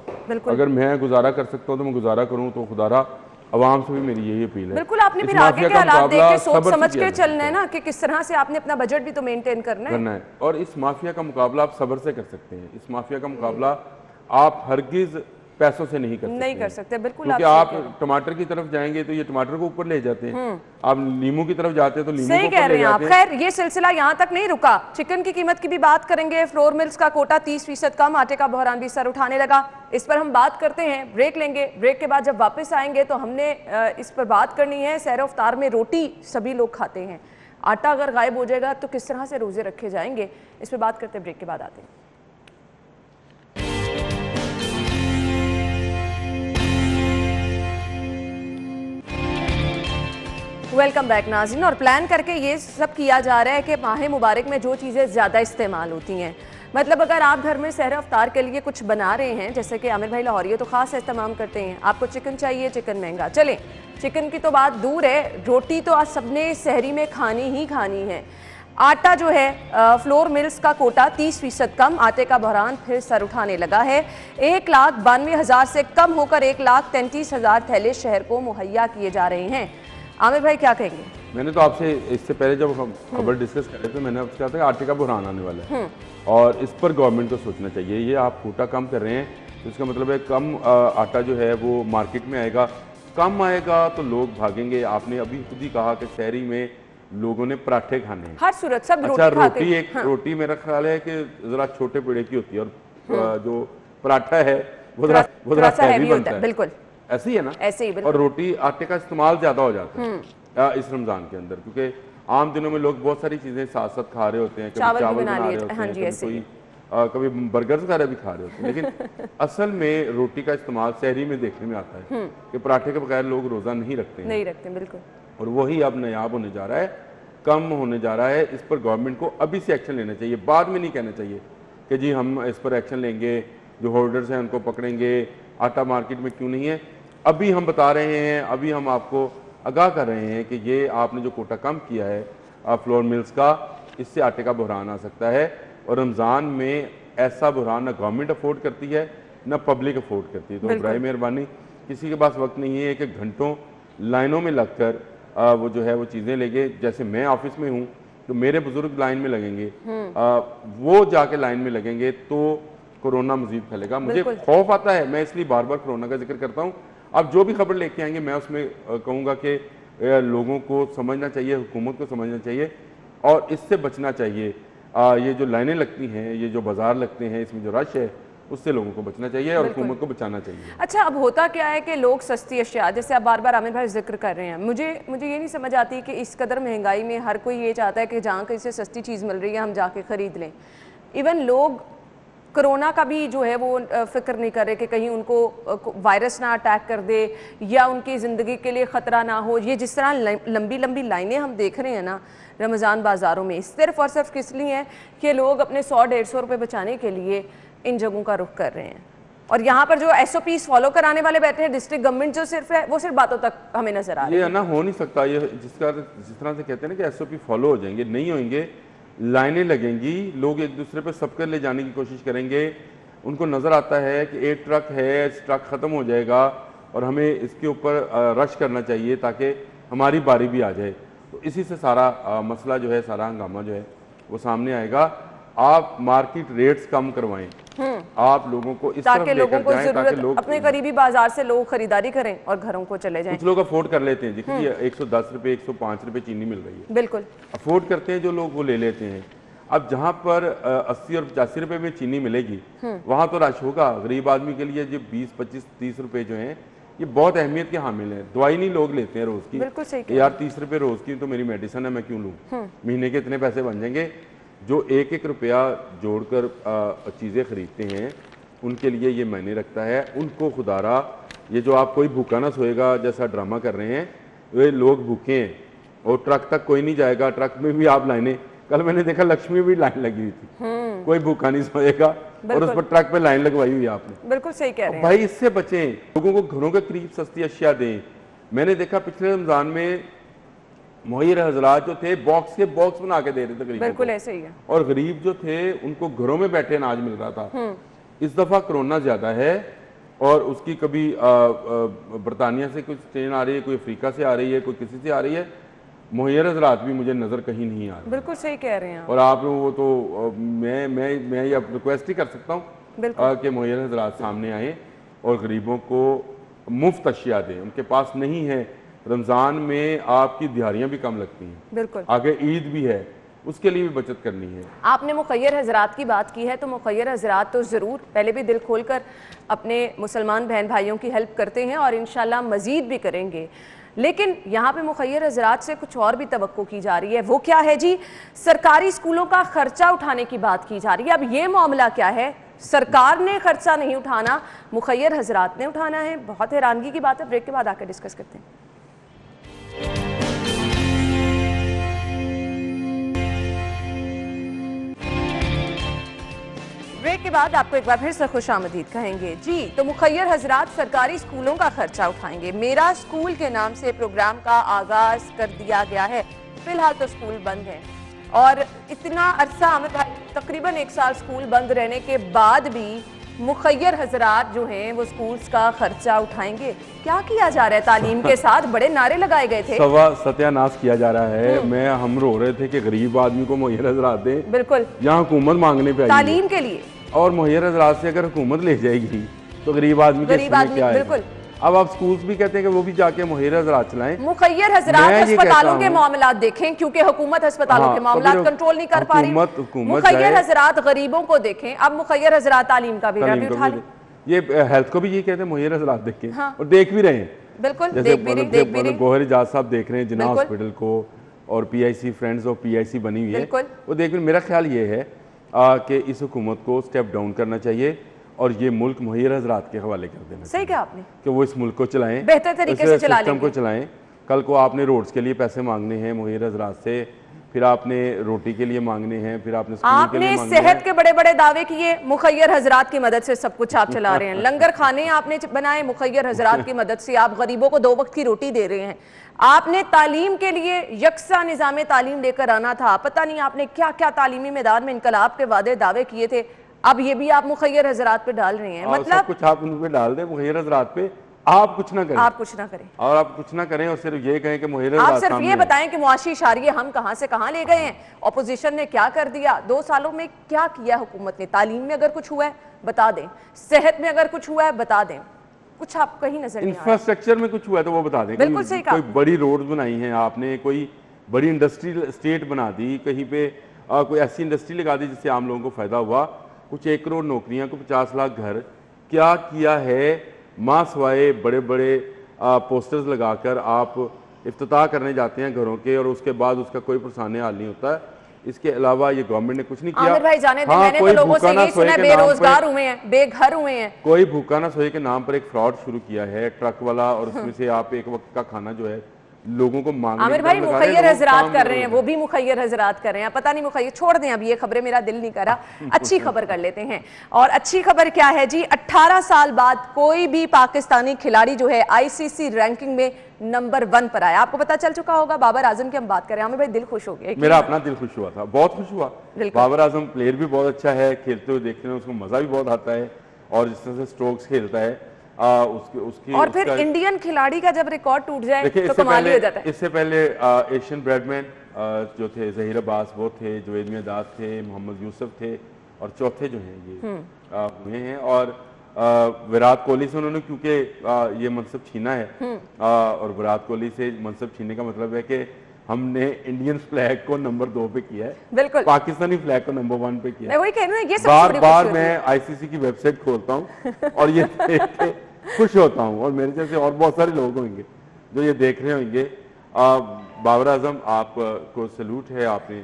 अगर मैं गुजारा कर सकता हूं तो मैं गुजारा करूं। तो खुदारा अवाम से भी मेरी यही अपील है। बिल्कुल, आपने फिर आगे के हालात देख के सोच समझ के चलना है ना कि किस तरह से आपने अपना बजट भी तो मेंटेन करना है। और इस माफिया का मुकाबला आप सब्र से कर सकते हैं। इस माफिया का मुकाबला आप हरगिज पैसों से नहीं कर सकते। बिल्कुल, क्योंकि आप टमाटर की तरफ जाएंगे तो ये टमाटर को ऊपर ले जाते हैं, आप नींबू की तरफ जाते हैं तो नींबू को ऊपर ले जाते हैं। खैर ये सिलसिला यहाँ तक नहीं रुका, चिकन की कीमत की भी बात करेंगे। फ्लोर मिल्स का कोटा 30% कम, आटे का बहरान भी सर उठाने लगा। इस पर हम बात करते हैं, ब्रेक लेंगे। ब्रेक के बाद जब वापस आएंगे तो हमने इस पर बात करनी है। सहर इफ्तार में रोटी सभी लोग खाते हैं, आटा अगर गायब हो जाएगा तो किस तरह से रोजे रखे जाएंगे, इस पर बात करते हैं। ब्रेक के बाद आते हैं। वेलकम बैक नाज़रीन। और प्लान करके ये सब किया जा रहा है कि माह मुबारक में जो चीज़ें ज़्यादा इस्तेमाल होती हैं, मतलब अगर आप घर में सहर इफ्तार के लिए कुछ बना रहे हैं, जैसे कि आमिर भाई लाहौरी तो ख़ास इस्तेमाल करते हैं, आपको चिकन चाहिए, चिकन महंगा, चलें चिकन की तो बात दूर है, रोटी तो आज सबने सहरी में खानी ही खानी है। आटा जो है फ्लोर मिल्स का कोटा 30% कम, आटे का बहरान फिर सर उठाने लगा है। 1,92,000 से कम होकर 1,33,000 थैले शहर को मुहैया किए जा रहे हैं। आमिर भाई क्या कहेंगे? मैंने तो आपसे इससे पहले जब हम खबर डिस्कस कर रहे थे, मैंने आपसे कहा था कि आटे का बहरान आने वाला है और इस पर गवर्नमेंट को सोचना चाहिए। ये आप कोटा कम कर रहे हैं तो इसका मतलब है कम आटा जो है वो मार्केट में आएगा, कम आएगा तो लोग भागेंगे। आपने अभी खुद ही कहा कि शहरी में लोगों ने पराठे खाने हैं, हर सूरत सब अच्छा रोटी एक रोटी मेरा ख्याल है कि जरा छोटे पेड़े की होती है और जो पराठा है वो जरा हैवी बनता है। बिल्कुल ऐसे ही है ना, ऐसे ही। और रोटी आटे का इस्तेमाल ज्यादा हो जाता है इस रमजान के अंदर, क्योंकि आम दिनों में लोग बहुत सारी चीजें साथ साथ खा रहे होते हैं, कभी चावल बना रहे होते हैं, कभी बर्गर वगैरह भी खा रहे होते हैं, लेकिन असल में रोटी का इस्तेमाल शहरी में देखने में आता है कि पराठे के बगैर लोग रोजा नहीं रखते। बिल्कुल। और वही अब नायाब होने जा रहा है, कम होने जा रहा है। इस पर गवर्नमेंट को अभी से एक्शन लेना चाहिए, बाद में नहीं कहना चाहिए कि जी हम इस पर एक्शन लेंगे, जो होल्डर्स हैं उनको पकड़ेंगे, आटा मार्केट में क्यों नहीं है। अभी हम बता रहे हैं, अभी हम आपको आगाह कर रहे हैं कि ये आपने जो कोटा कम किया है फ्लोर मिल्स का, इससे आटे का बहरान आ सकता है। और रमज़ान में ऐसा बहरान ना गवर्नमेंट अफोर्ड करती है ना पब्लिक अफोर्ड करती है। तो बराए मेहरबानी किसी के पास वक्त नहीं है कि घंटों लाइनों में लगकर वो जो है वो चीज़ें लेंगे। जैसे मैं ऑफिस में हूँ तो मेरे बुजुर्ग लाइन में लगेंगे, वो जाके लाइन में लगेंगे तो कोरोना मजीद फैलेगा। मुझे खौफ आता है, मैं इसलिए बार बार कोरोना का जिक्र करता हूँ। अब जो भी खबर लेके आएंगे मैं उसमें कहूँगा कि लोगों को समझना चाहिए, हुकूमत को समझना चाहिए और इससे बचना चाहिए। ये जो लाइनें लगती हैं, ये जो बाजार लगते हैं, इसमें जो रश है, उससे लोगों को बचना चाहिए और हुकूमत को बचाना चाहिए। अच्छा, अब होता क्या है कि लोग सस्ती अशिया, जैसे आप बार बार आमिर भाई जिक्र कर रहे हैं, मुझे ये नहीं समझ आती कि इस कदर महंगाई में हर कोई ये चाहता है कि जहाँ कहीं से सस्ती चीज़ मिल रही है हम जाके ख़रीद लें। इवन लोग कोरोना का भी जो है वो फिक्र नहीं कर रहे कि कहीं उनको वायरस ना अटैक कर दे या उनकी ज़िंदगी के लिए ख़तरा ना हो। ये जिस तरह लंबी लंबी लाइनें हम देख रहे हैं ना रमज़ान बाज़ारों में, सिर्फ और सिर्फ किस लिए हैं कि लोग अपने 100-150 रुपये बचाने के लिए इन जगहों का रुख कर रहे हैं। और यहाँ पर जो SOPs फॉलो कराने वाले बैठे हैं, डिस्ट्रिक्ट गवर्नमेंट जो सिर्फ है वो सिर्फ बातों तक हमें नजर आ रही है। ये ना हो नहीं सकता, ये जिस तरह से कहते हैं ना कि SOP फॉलो हो जाएंगे, नहीं होंगे, लाइनें लगेंगी, लोग एक दूसरे पे सबके ले जाने की कोशिश करेंगे। उनको नज़र आता है कि एक ट्रक है, ट्रक ख़त्म हो जाएगा और हमें इसके ऊपर रश करना चाहिए ताकि हमारी बारी भी आ जाए। तो इसी से सारा मसला जो है, सारा हंगामा जो है वो सामने आएगा। आप मार्केट रेट्स कम करवाएं, आप लोगों को इस तरफ लेकर जाएं ताकि लोग अपने करीबी बाजार से लोग खरीदारी करें और घरों को चले जाएं। कुछ लोग अफोर्ड कर लेते हैं, देखिए 110 रुपये 105 रुपये चीनी मिल रही है, बिल्कुल अफोर्ड करते हैं जो लोग, वो ले लेते हैं। अब जहाँ पर 80 और 85 रुपये में चीनी मिलेगी वहाँ तो रश होगा। गरीब आदमी के लिए जो 20, 25, 30 रुपये जो हैं ये बहुत अहमियत के हामिल हैं। दवाई नहीं लोग लेते हैं रोज़ की, बिल्कुल सही यार 30 रुपये रोज़ की तो मेरी मेडिसिन है, मैं क्यों लूँ, महीने के इतने पैसे बन जाएंगे। जो एक एक रुपया जोड़कर चीज़ें खरीदते हैं उनके लिए ये मायने रखता है। उनको खुदारा ये जो आप कोई भूखा ना सोएगा जैसा ड्रामा कर रहे हैं, वे लोग भूखे हैं और ट्रक तक कोई नहीं जाएगा, ट्रक में भी आप लाइनें, कल मैंने देखा लक्ष्मी भी लाइन लगी हुई थी, कोई भूखा नहीं सोएगा और उस पर ट्रक पे लाइन लगवाई हुई है आपने। बिल्कुल सही कह रहे हैं भाई, इससे बचें, लोगों को घरों के करीब सस्ती अशिया दें। मैंने देखा पिछले रमजान में मुहैयर हजरात जो थे बॉक्स के बॉक्स बना के दे रहे थे गरीबों बिल्कुल को, ऐसे ही है। और गरीब जो थे उनको घरों में बैठे अनाज मिल रहा था। इस दफा कोरोना ज्यादा है और उसकी कभी बरतानिया से कुछ ट्रेन आ रही है, कोई अफ्रीका से आ रही है, कोई किसी से आ रही है, मुहैयर हजरात भी मुझे नजर कहीं नहीं आ रही। बिल्कुल सही कह रहे हैं। और आप वो तो मैं ये रिक्वेस्ट ही कर सकता हूँ कि मुहैयर हजरात सामने आए और गरीबों को मुफ्त अशिया दें। उनके पास नहीं है, रमज़ान में आपकी दिहाड़ियाँ भी कम लगती हैं, बिल्कुल, आगे ईद भी है, उसके लिए भी बचत करनी है। आपने मुखय्यर हजरात की बात की है तो मुखय्यर हजरात तो ज़रूर पहले भी दिल खोलकर अपने मुसलमान बहन भाइयों की हेल्प करते हैं और इंशाल्लाह मज़ीद भी करेंगे। लेकिन यहाँ पे मुखय्यर हजरात से कुछ और भी तवक्को की जा रही है। वो क्या है जी? सरकारी स्कूलों का खर्चा उठाने की बात की जा रही है। अब ये मामला क्या है? सरकार ने खर्चा नहीं उठाना, मुखय्यर हजरात ने उठाना है। बहुत हैरानगी की बात है। ब्रेक के बाद आकर डिस्कस करते हैं। ब्रेक के बाद आपको एक बार फिर से खुशामदीद कहेंगे जी। तो मुखय्यर हजरात सरकारी स्कूलों का खर्चा उठाएंगे। मेरा स्कूल के नाम से प्रोग्राम का आगाज कर दिया गया है। फिलहाल तो स्कूल बंद है और इतना अरसा तकरीबन 1 साल स्कूल बंद रहने के बाद भी मुखय्यर हजरात जो हैं वो स्कूल्स का खर्चा उठाएंगे। क्या किया जा रहा है तालीम के साथ? बड़े नारे लगाए गए थे। सत्यानाश किया जा रहा है। हम रो रहे थे कि गरीब आदमी को मुहैयर हजरात दें। बिल्कुल, यहाँ हुकूमत मांगने पे आई तालीम के लिए, और मुहैयर हजरात से अगर हुकूमत ले जाएगी तो गरीब आदमी क्या है? बिल्कुल। अब आप स्कूल्स भी कहते हैं कि वो भी जाके मुहैयर हजरात चलाएं। मुखय्यर हजरात अस्पतालों के मामलात देखें, क्योंकि हुकूमत अस्पतालों के मामलात कंट्रोल नहीं कर पा रही। मुखय्यर हजरात गरीबों को देखें। अब मुखय्यर हजरात तालीम का बीड़ा भी उठा लें। ये हेल्थ को भी ये कहते हैं मुहैयर हजरात देखें, और देख भी रहे हैं। बिल्कुल, जैसे गोहर इजाज साहब देख रहे हैं जिन्ना हॉस्पिटल को, और PIC फ्रेंड्स ऑफ PIC बनी हुई है, वो देख। मेरा ख्याल ये है कि इस हुकूमत को स्टेप डाउन करना चाहिए और ये मुल्क मुहैयर हजरात के हवाले कर देना। सही कहा आपने कि वो इस मुल्क को चलाएं, बेहतर तरीके से सिस्टम को चलाएं। कल को आपने रोड्स के लिए पैसे मांगने हैं मुहैयर हजरात से, फिर आपने रोटी के लिए मांगने हैं, फिर आपने सेहत के बड़े बड़े दावे किए, मुखय्यर हजरात की मदद से सब कुछ आप चला रहे हैं। लंगर खाने आपने बनाए, मुखय्यर हजरात की मदद से आप गरीबों को 2 वक्त की रोटी दे रहे हैं। आपने तालीम के लिए यकसा निज़ाम तालीम लेकर आना था। पता नहीं आपने क्या क्या तालीमी मैदान में इनकलाब के वादे दावे किए थे, अब ये भी आप मुखय्यर हजरात पे डाल रहे हैं। मतलब कुछ आप उन पे डाल दें मुहैयर हजरात पे, आप कुछ ना करें, आप कुछ ना करें, और आप कुछ ना करें और सिर्फ ये कहें कि मुहैयर आप सिर्फ ये बताएं कि मुआशी इशारिये हम कहां से कहां ले गए हैं, ऑपोजिशन ने क्या कर दिया, 2 सालों में क्या किया हुकूमत ने। तालीम में अगर कुछ हुआ है बता दें, सेहत में अगर कुछ हुआ है बता दें, कुछ आप कहीं नजर नहीं आ रहा। इंफ्रास्ट्रक्चर में कुछ हुआ है तो वो बता दें। बिल्कुल सही कहा। कोई बड़ी रोड बनाई है आपने, कोई बड़ी इंडस्ट्रियल स्टेट बना दी, कहीं पे कोई ऐसी इंडस्ट्री लगा दी जिससे आम लोगों को फायदा हुआ, कुछ 1 करोड़ नौकरियां, कुछ 50 लाख घर, क्या किया है? माँ सवाए बड़े बड़े पोस्टर्स लगाकर आप इफ्तिताह करने जाते हैं घरों के, और उसके बाद उसका कोई पुरसाने हाल नहीं होता है। इसके अलावा ये गवर्नमेंट ने कुछ नहीं किया। आमिर भाई जाने दें, मैंने तो कोई लोगों से भूखा ना यही सोए सुना है, के नाम बेरोजगार पे- हुए हैं, बेघर हुए हैं। कोई भूखा ना सोए के नाम पर एक फ्रॉड शुरू किया है ट्रक वाला, और उसमें से आप एक वक्त का खाना जो है लोगों को मांगने आमिर की भाई तरफ लगा रहे हैं, मुखैर लोगों को हजरात काम कर दे रहे हैं, वो भी मुखैर हजरात कर रहे हैं, पता नहीं मुखैर, छोड़ दें अब ये खबरें, मेरा दिल नहीं कर रहा। अच्छी खबर कर लेते हैं। और अच्छी खबर क्या है जी, 18 साल बाद कोई भी पाकिस्तानी खिलाड़ी जो है आईसीसी रैंकिंग में नंबर 1 पर आया। आपको पता चल चुका होगा, बाबर आजम की हम बात करें। आमिर भाई दिल खुश हो गया। मेरा अपना दिल खुश हुआ था, बहुत खुश हुआ। बिल्कुल। बाबर आजम प्लेयर भी बहुत अच्छा है, खेलते हुए देखने में उसको मजा भी बहुत आता है, और जिस तरह से स्ट्रोक्स खेलता है उसकी और फिर इंडियन खिलाड़ी का जब रिकॉर्ड टूट जाए देखिए, तो कमाल ही हो जाता है। इससे पहले एशियन ब्रैडमैन जो थे ज़हीर अब्बास वो थे, जुवेद मियादाद थे, मोहम्मद यूसुफ थे, और चौथे जो हैं ये हुए हैं। और विराट कोहली से उन्होंने क्योंकि ये मनसब छीना है, और विराट कोहली से मनसब छीनने का मतलब है कि हमने इंडियन फ्लैग को नंबर 2 पे किया है, बिल्कुल, पाकिस्तानी फ्लैग को नंबर 1 पे किया मैं वही कह रही हूं, ये सबसे बार बड़ी बार खुशी मैं होती है। आईसीसी की वेबसाइट खोलता हूँ और ये देख के खुश होता हूँ, और मेरे जैसे और बहुत सारे लोग होंगे जो ये देख रहे होंगे। बाबर आजम आपको सैल्यूट है, आपने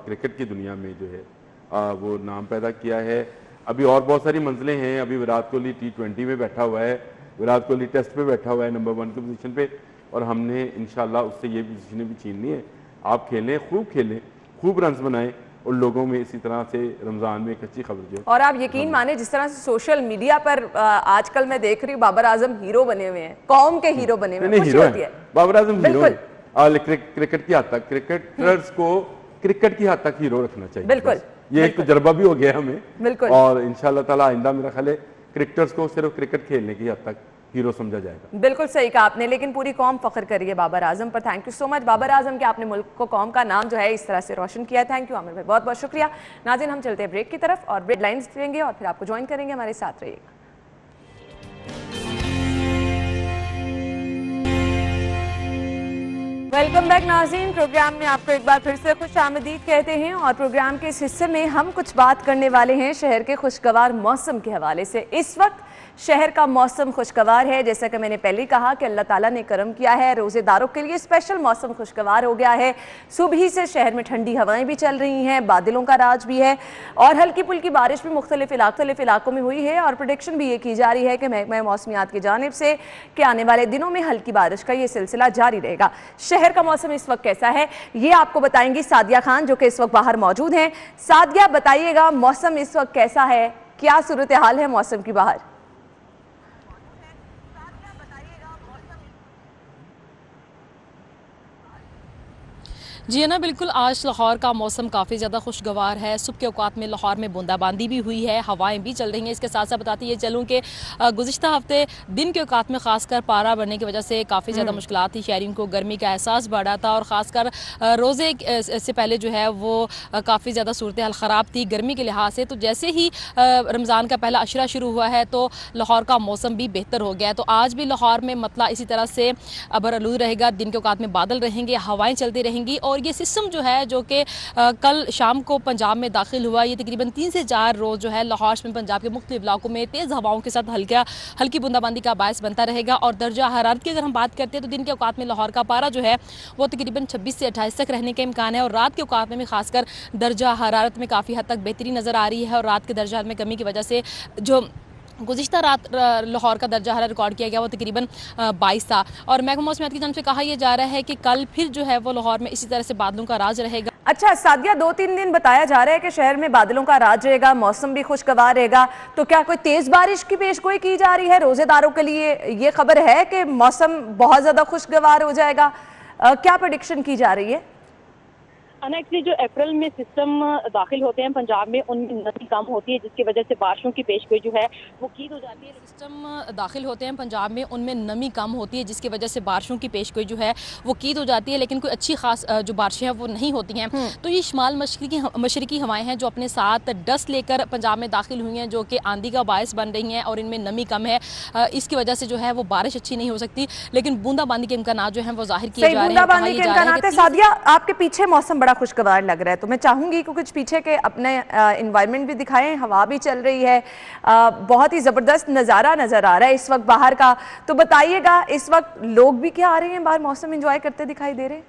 क्रिकेट की दुनिया में जो है वो नाम पैदा किया है। अभी और बहुत सारी मंजिलें हैं। अभी विराट कोहली T20 में बैठा हुआ है, विराट कोहली टेस्ट पे बैठा हुआ है नंबर 1 की पोजीशन पे, और हमने इंशाल्लाह उससे ये पोजीशनें भी छीननी है। आप खेलें, खूब रन्स बनाएं, और लोगों में इसी तरह से रमजान में एक अच्छी खबर जो है। और आप यकीन माने, जिस तरह से सोशल मीडिया पर आजकल मैं देख रही हूँ, बाबर आजम हीरो बने हुए हैं, कौम के हीरो बने हुए हैं, खुशी होती है। बाबर आजम हीरो बिल्कुल। है। क्रिकेट की हद तक क्रिकेटर्स को क्रिकेट की हद तक हीरो रखना चाहिए। बिल्कुल, बस। ये एक तजर्बा भी हो गया हमें, बिल्कुल। और इंशाल्लाह ताला आइंदा मेरा ख्याल है क्रिकेटर्स को सिर्फ क्रिकेट खेलने की हद तक हीरो समझा जाएगा। बिल्कुल सही कहा आपने, लेकिन पूरी कौम फख्र करिए बाबर आजम पर। Thank you so much Babar Azam कि आपने मुल्क को, कौम का नाम जो है इस तरह से रोशन किया। थैंक यू आमिर भाई, बहुत बहुत शुक्रिया। नाज़रीन, हम चलते हैं ब्रेक की तरफ और ब्रेक लाइन्स देंगे और फिर आपको ज्वाइन करेंगे, हमारे साथ रहिएगा। वेलकम बैक नाज़रीन, प्रोग्राम में आपको एक बार फिर से खुश आमदीद कहते हैं। और प्रोग्राम के इस हिस्से में हम कुछ बात करने वाले हैं शहर के खुशगवार मौसम के हवाले से। इस वक्त शहर का मौसम खुशगवार है, जैसा कि मैंने पहले कहा कि अल्लाह ताला ने करम किया है, रोज़ेदारों के लिए स्पेशल मौसम खुशगवार हो गया है। सुबह ही से शहर में ठंडी हवाएं भी चल रही हैं, बादलों का राज भी है, और हल्की फुल्की बारिश भी मुख्तलिफ इलाकों में हुई है। और प्रोडिक्शन भी ये की जा रही है कि महकमा मौसमियात की जानिब से कि आने वाले दिनों में हल्की बारिश का ये सिलसिला जारी रहेगा। शहर का मौसम इस वक्त कैसा है ये आपको बताएंगी सादिया खान, जो कि इस वक्त बाहर मौजूद हैं। सादिया, बताइएगा मौसम इस वक्त कैसा है, क्या सूरत हाल है मौसम की बाहर? जी है ना, बिल्कुल। आज लाहौर का मौसम काफ़ी ज़्यादा खुशगवार है। सुबह के औकात में लाहौर में बूंदाबांदी भी हुई है, हवाएं भी चल रही हैं। इसके साथ साथ बताती ये चलूँ कि गुज़िश्ता हफ्ते दिन के औकात में खासकर पारा बढ़ने की वजह से काफ़ी ज़्यादा मुश्किलात थी, शहरियों को गर्मी का एहसास बढ़ा था, और ख़ासकर रोज़े से पहले जो है वो काफ़ी ज़्यादा सूरत हाल ख़राब थी गर्मी के लिहाज से। तो जैसे ही रमज़ान का पहला अशरा शुरू हुआ है तो लाहौर का मौसम भी बेहतर हो गया है। तो आज भी लाहौर में मतला इसी तरह से अबरआलूद रहेगा, दिन के औकात में बादल रहेंगे, हवाएँ चलती रहेंगी। और ये सिस्टम जो है जो कि कल शाम को पंजाब में दाखिल हुआ, ये तकरीबन 3 से 4 रोज़ जो है लाहौर में पंजाब के मुख्तलिफ इलाकों में तेज़ हवाओं के साथ हल्की बूंदाबांदी का बायस बनता रहेगा। और दर्जा हरारत की अगर हम बात करते हैं तो दिन के औकात में लाहौर का पारा जो है वो तकरीबन 26 से 28 तक रहने का इम्कान है, और रात के औकात में भी खासकर दर्जा हरारत में काफ़ी हद तक बेहतरी नज़र आ रही है। और रात के दर्जा में कमी की वजह से जो गुज़िश्ता रात लाहौर का दर्जा हरारत रिकॉर्ड किया गया वो तकरीबन 22 था। और महकमा मौसमियात की जानिब से कहा यह जा रहा है कि कल फिर जो है वो लाहौर में इसी तरह से बादलों का राज रहेगा। अच्छा सादिया, 2-3 दिन बताया जा रहा है कि शहर में बादलों का राज रहेगा, मौसम भी खुशगवार रहेगा, तो क्या कोई तेज बारिश की पेशगोई की जा रही है रोजेदारों के लिए? ये खबर है कि मौसम बहुत ज्यादा खुशगवार हो जाएगा, क्या प्रेडिक्शन की जा रही है? एक्चुअली जो अप्रैल में सिस्टम दाखिल होते हैं पंजाब में उनमें नमी कम होती है, जिसकी वजह से बारिशों की पेशगोई जो है वो कीद हो जाती है। सिस्टम दाखिल होते हैं पंजाब में, उनमें नमी कम होती है, जिसकी वजह से बारिशों की पेशगोई जो है वो कीद हो जाती है, लेकिन कोई अच्छी खास जो बारिशें हैं वो नहीं होती हैं। तो ये शुमाल मशरकी हवाएं हैं जो अपने साथ डस्ट लेकर पंजाब में दाखिल हुई हैं, जो कि आंधी का बायस बन रही हैं, और इनमें नमी कम है। इसकी वजह से जो है वो बारिश अच्छी नहीं हो सकती, लेकिन बूंदाबांदी के इम्कान जो हैं वो जाहिर किए जा रहे हैं। सादिया, आपके पीछे मौसम बड़ा खुशगवार लग रहा है, तो मैं चाहूंगी कि कुछ पीछे के अपने एनवायरनमेंट भी दिखाएं। हवा भी चल रही है, बहुत ही जबरदस्त नज़ारा नजर आ रहा है इस वक्त बाहर का। तो बताइएगा इस वक्त लोग भी क्या आ रहे हैं बाहर, मौसम एंजॉय करते दिखाई दे रहे हैं?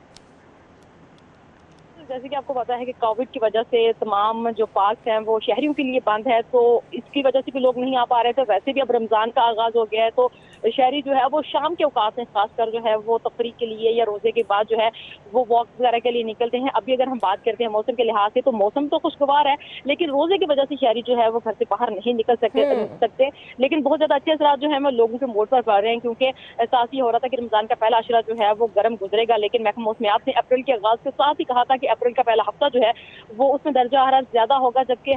जैसे कि आपको पता है कि कोविड की वजह से तमाम जो पार्क हैं वो शहरियों के लिए बंद है, तो इसकी वजह से भी लोग नहीं आ पा रहे थे। वैसे भी अब रमज़ान का आगाज़ हो गया है, तो शहरी जो है वो शाम के औकात में खासकर जो है वो तफरीह के लिए या रोज़े के बाद जो है वो वॉक वगैरह के लिए निकलते हैं। अभी अगर हम बात करते हैं मौसम के लिहाज से, तो मौसम तो खुशगवार है, लेकिन रोज़े की वजह से शहरी जो है वो घर से बाहर नहीं निकल सकते। लेकिन बहुत ज़्यादा अच्छे असरात जो है वो लोगों के मूड पर पड़ रहे हैं, क्योंकि एहसास ये हो रहा था कि रमज़ान का पहला अशरा जो है वो गर्म गुजरेगा, लेकिन महकमा मौसमियात ने अप्रैल के आगाज़ के साथ ही कहा था कि अप्रैल का पहला हफ्ता जो है वो उसमें दर्जा हरारत ज़्यादा होगा, जबकि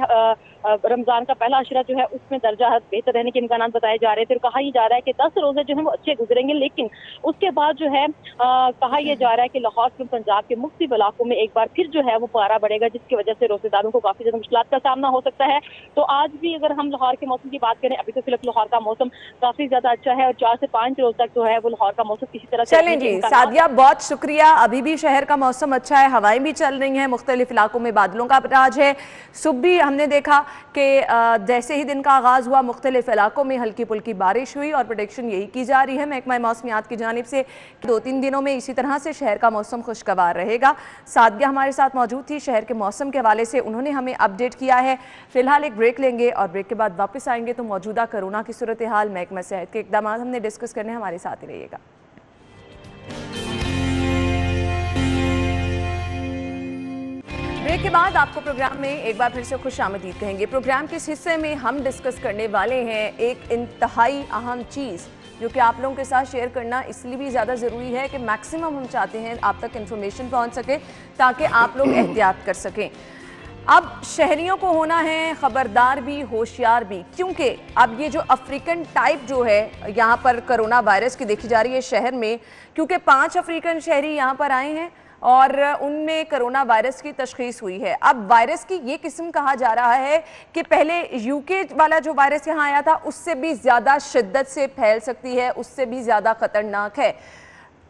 रमज़ान का पहला अशरा जो है उसमें दर्जा हरारत बेहतर रहने के इम्कान बताए जा रहे थे। और कहा यह जा रहा है कि 10 रोज़े जो है वो अच्छे गुजरेंगे, लेकिन उसके बाद जो है कहा यह जा रहा है कि लाहौर और पंजाब के मुख्तलिफ इलाकों में एक बार फिर जो है वो पारा बढ़ेगा, जिसकी वजह से रोजेदारों को काफ़ी ज़्यादा मुश्किलात का सामना हो सकता है। तो आज भी अगर हम लाहौर के मौसम की बात करें, अभी तो फिलहाल लाहौर का मौसम काफ़ी ज़्यादा अच्छा है और 4 से 5 रोज तक जो है वो लाहौर का मौसम किसी तरह से चलें जी सादिया, बहुत शुक्रिया। अभी भी शहर का मौसम अच्छा है, हवाएं भी चल रही हैं, मुख्तलिफ इलाकों में बादलों का राज है। सुबह भी हमने देखा कि जैसे ही दिन का आगाज़ हुआ मुख्तलिफ इलाकों में हल्की फुल्की बारिश हुई और प्रेडिक्शन यही की जा रही है महकमा मौसमियात की जानिब से 2-3 दिनों में इसी तरह से शहर का मौसम खुशगवार रहेगा। सादिया हमारे साथ मौजूद थी, शहर के मौसम के हवाले से उन्होंने हमें अपडेट किया है। फिलहाल एक ब्रेक लेंगे और ब्रेक के बाद वापस आएंगे तो मौजूदा कोरोना की सूरत हाल, महकमा सेहत के इकदाम हमने डिस्कस करने, हमारे साथ ही रहिएगा। ब्रेक के बाद आपको प्रोग्राम में एक बार फिर से खुशामदीद कहेंगे। प्रोग्राम के इस हिस्से में हम डिस्कस करने वाले हैं एक इंतहाई अहम चीज़ जो कि आप लोगों के साथ शेयर करना इसलिए भी ज़्यादा ज़रूरी है कि मैक्सिमम हम चाहते हैं आप तक इन्फॉर्मेशन पहुंच सके ताकि आप लोग एहतियात कर सकें। अब शहरियों को होना है खबरदार भी होशियार भी, क्योंकि अब ये जो अफ्रीकन टाइप जो है यहाँ पर कोरोना वायरस की देखी जा रही है शहर में, क्योंकि 5 अफ्रीकन शहरी यहाँ पर आए हैं और उनमें कोरोना वायरस की तशखीस हुई है। अब वायरस की ये किस्म कहा जा रहा है कि पहले यूके वाला जो वायरस यहाँ आया था उससे भी ज़्यादा शिद्दत से फैल सकती है, उससे भी ज़्यादा ख़तरनाक है।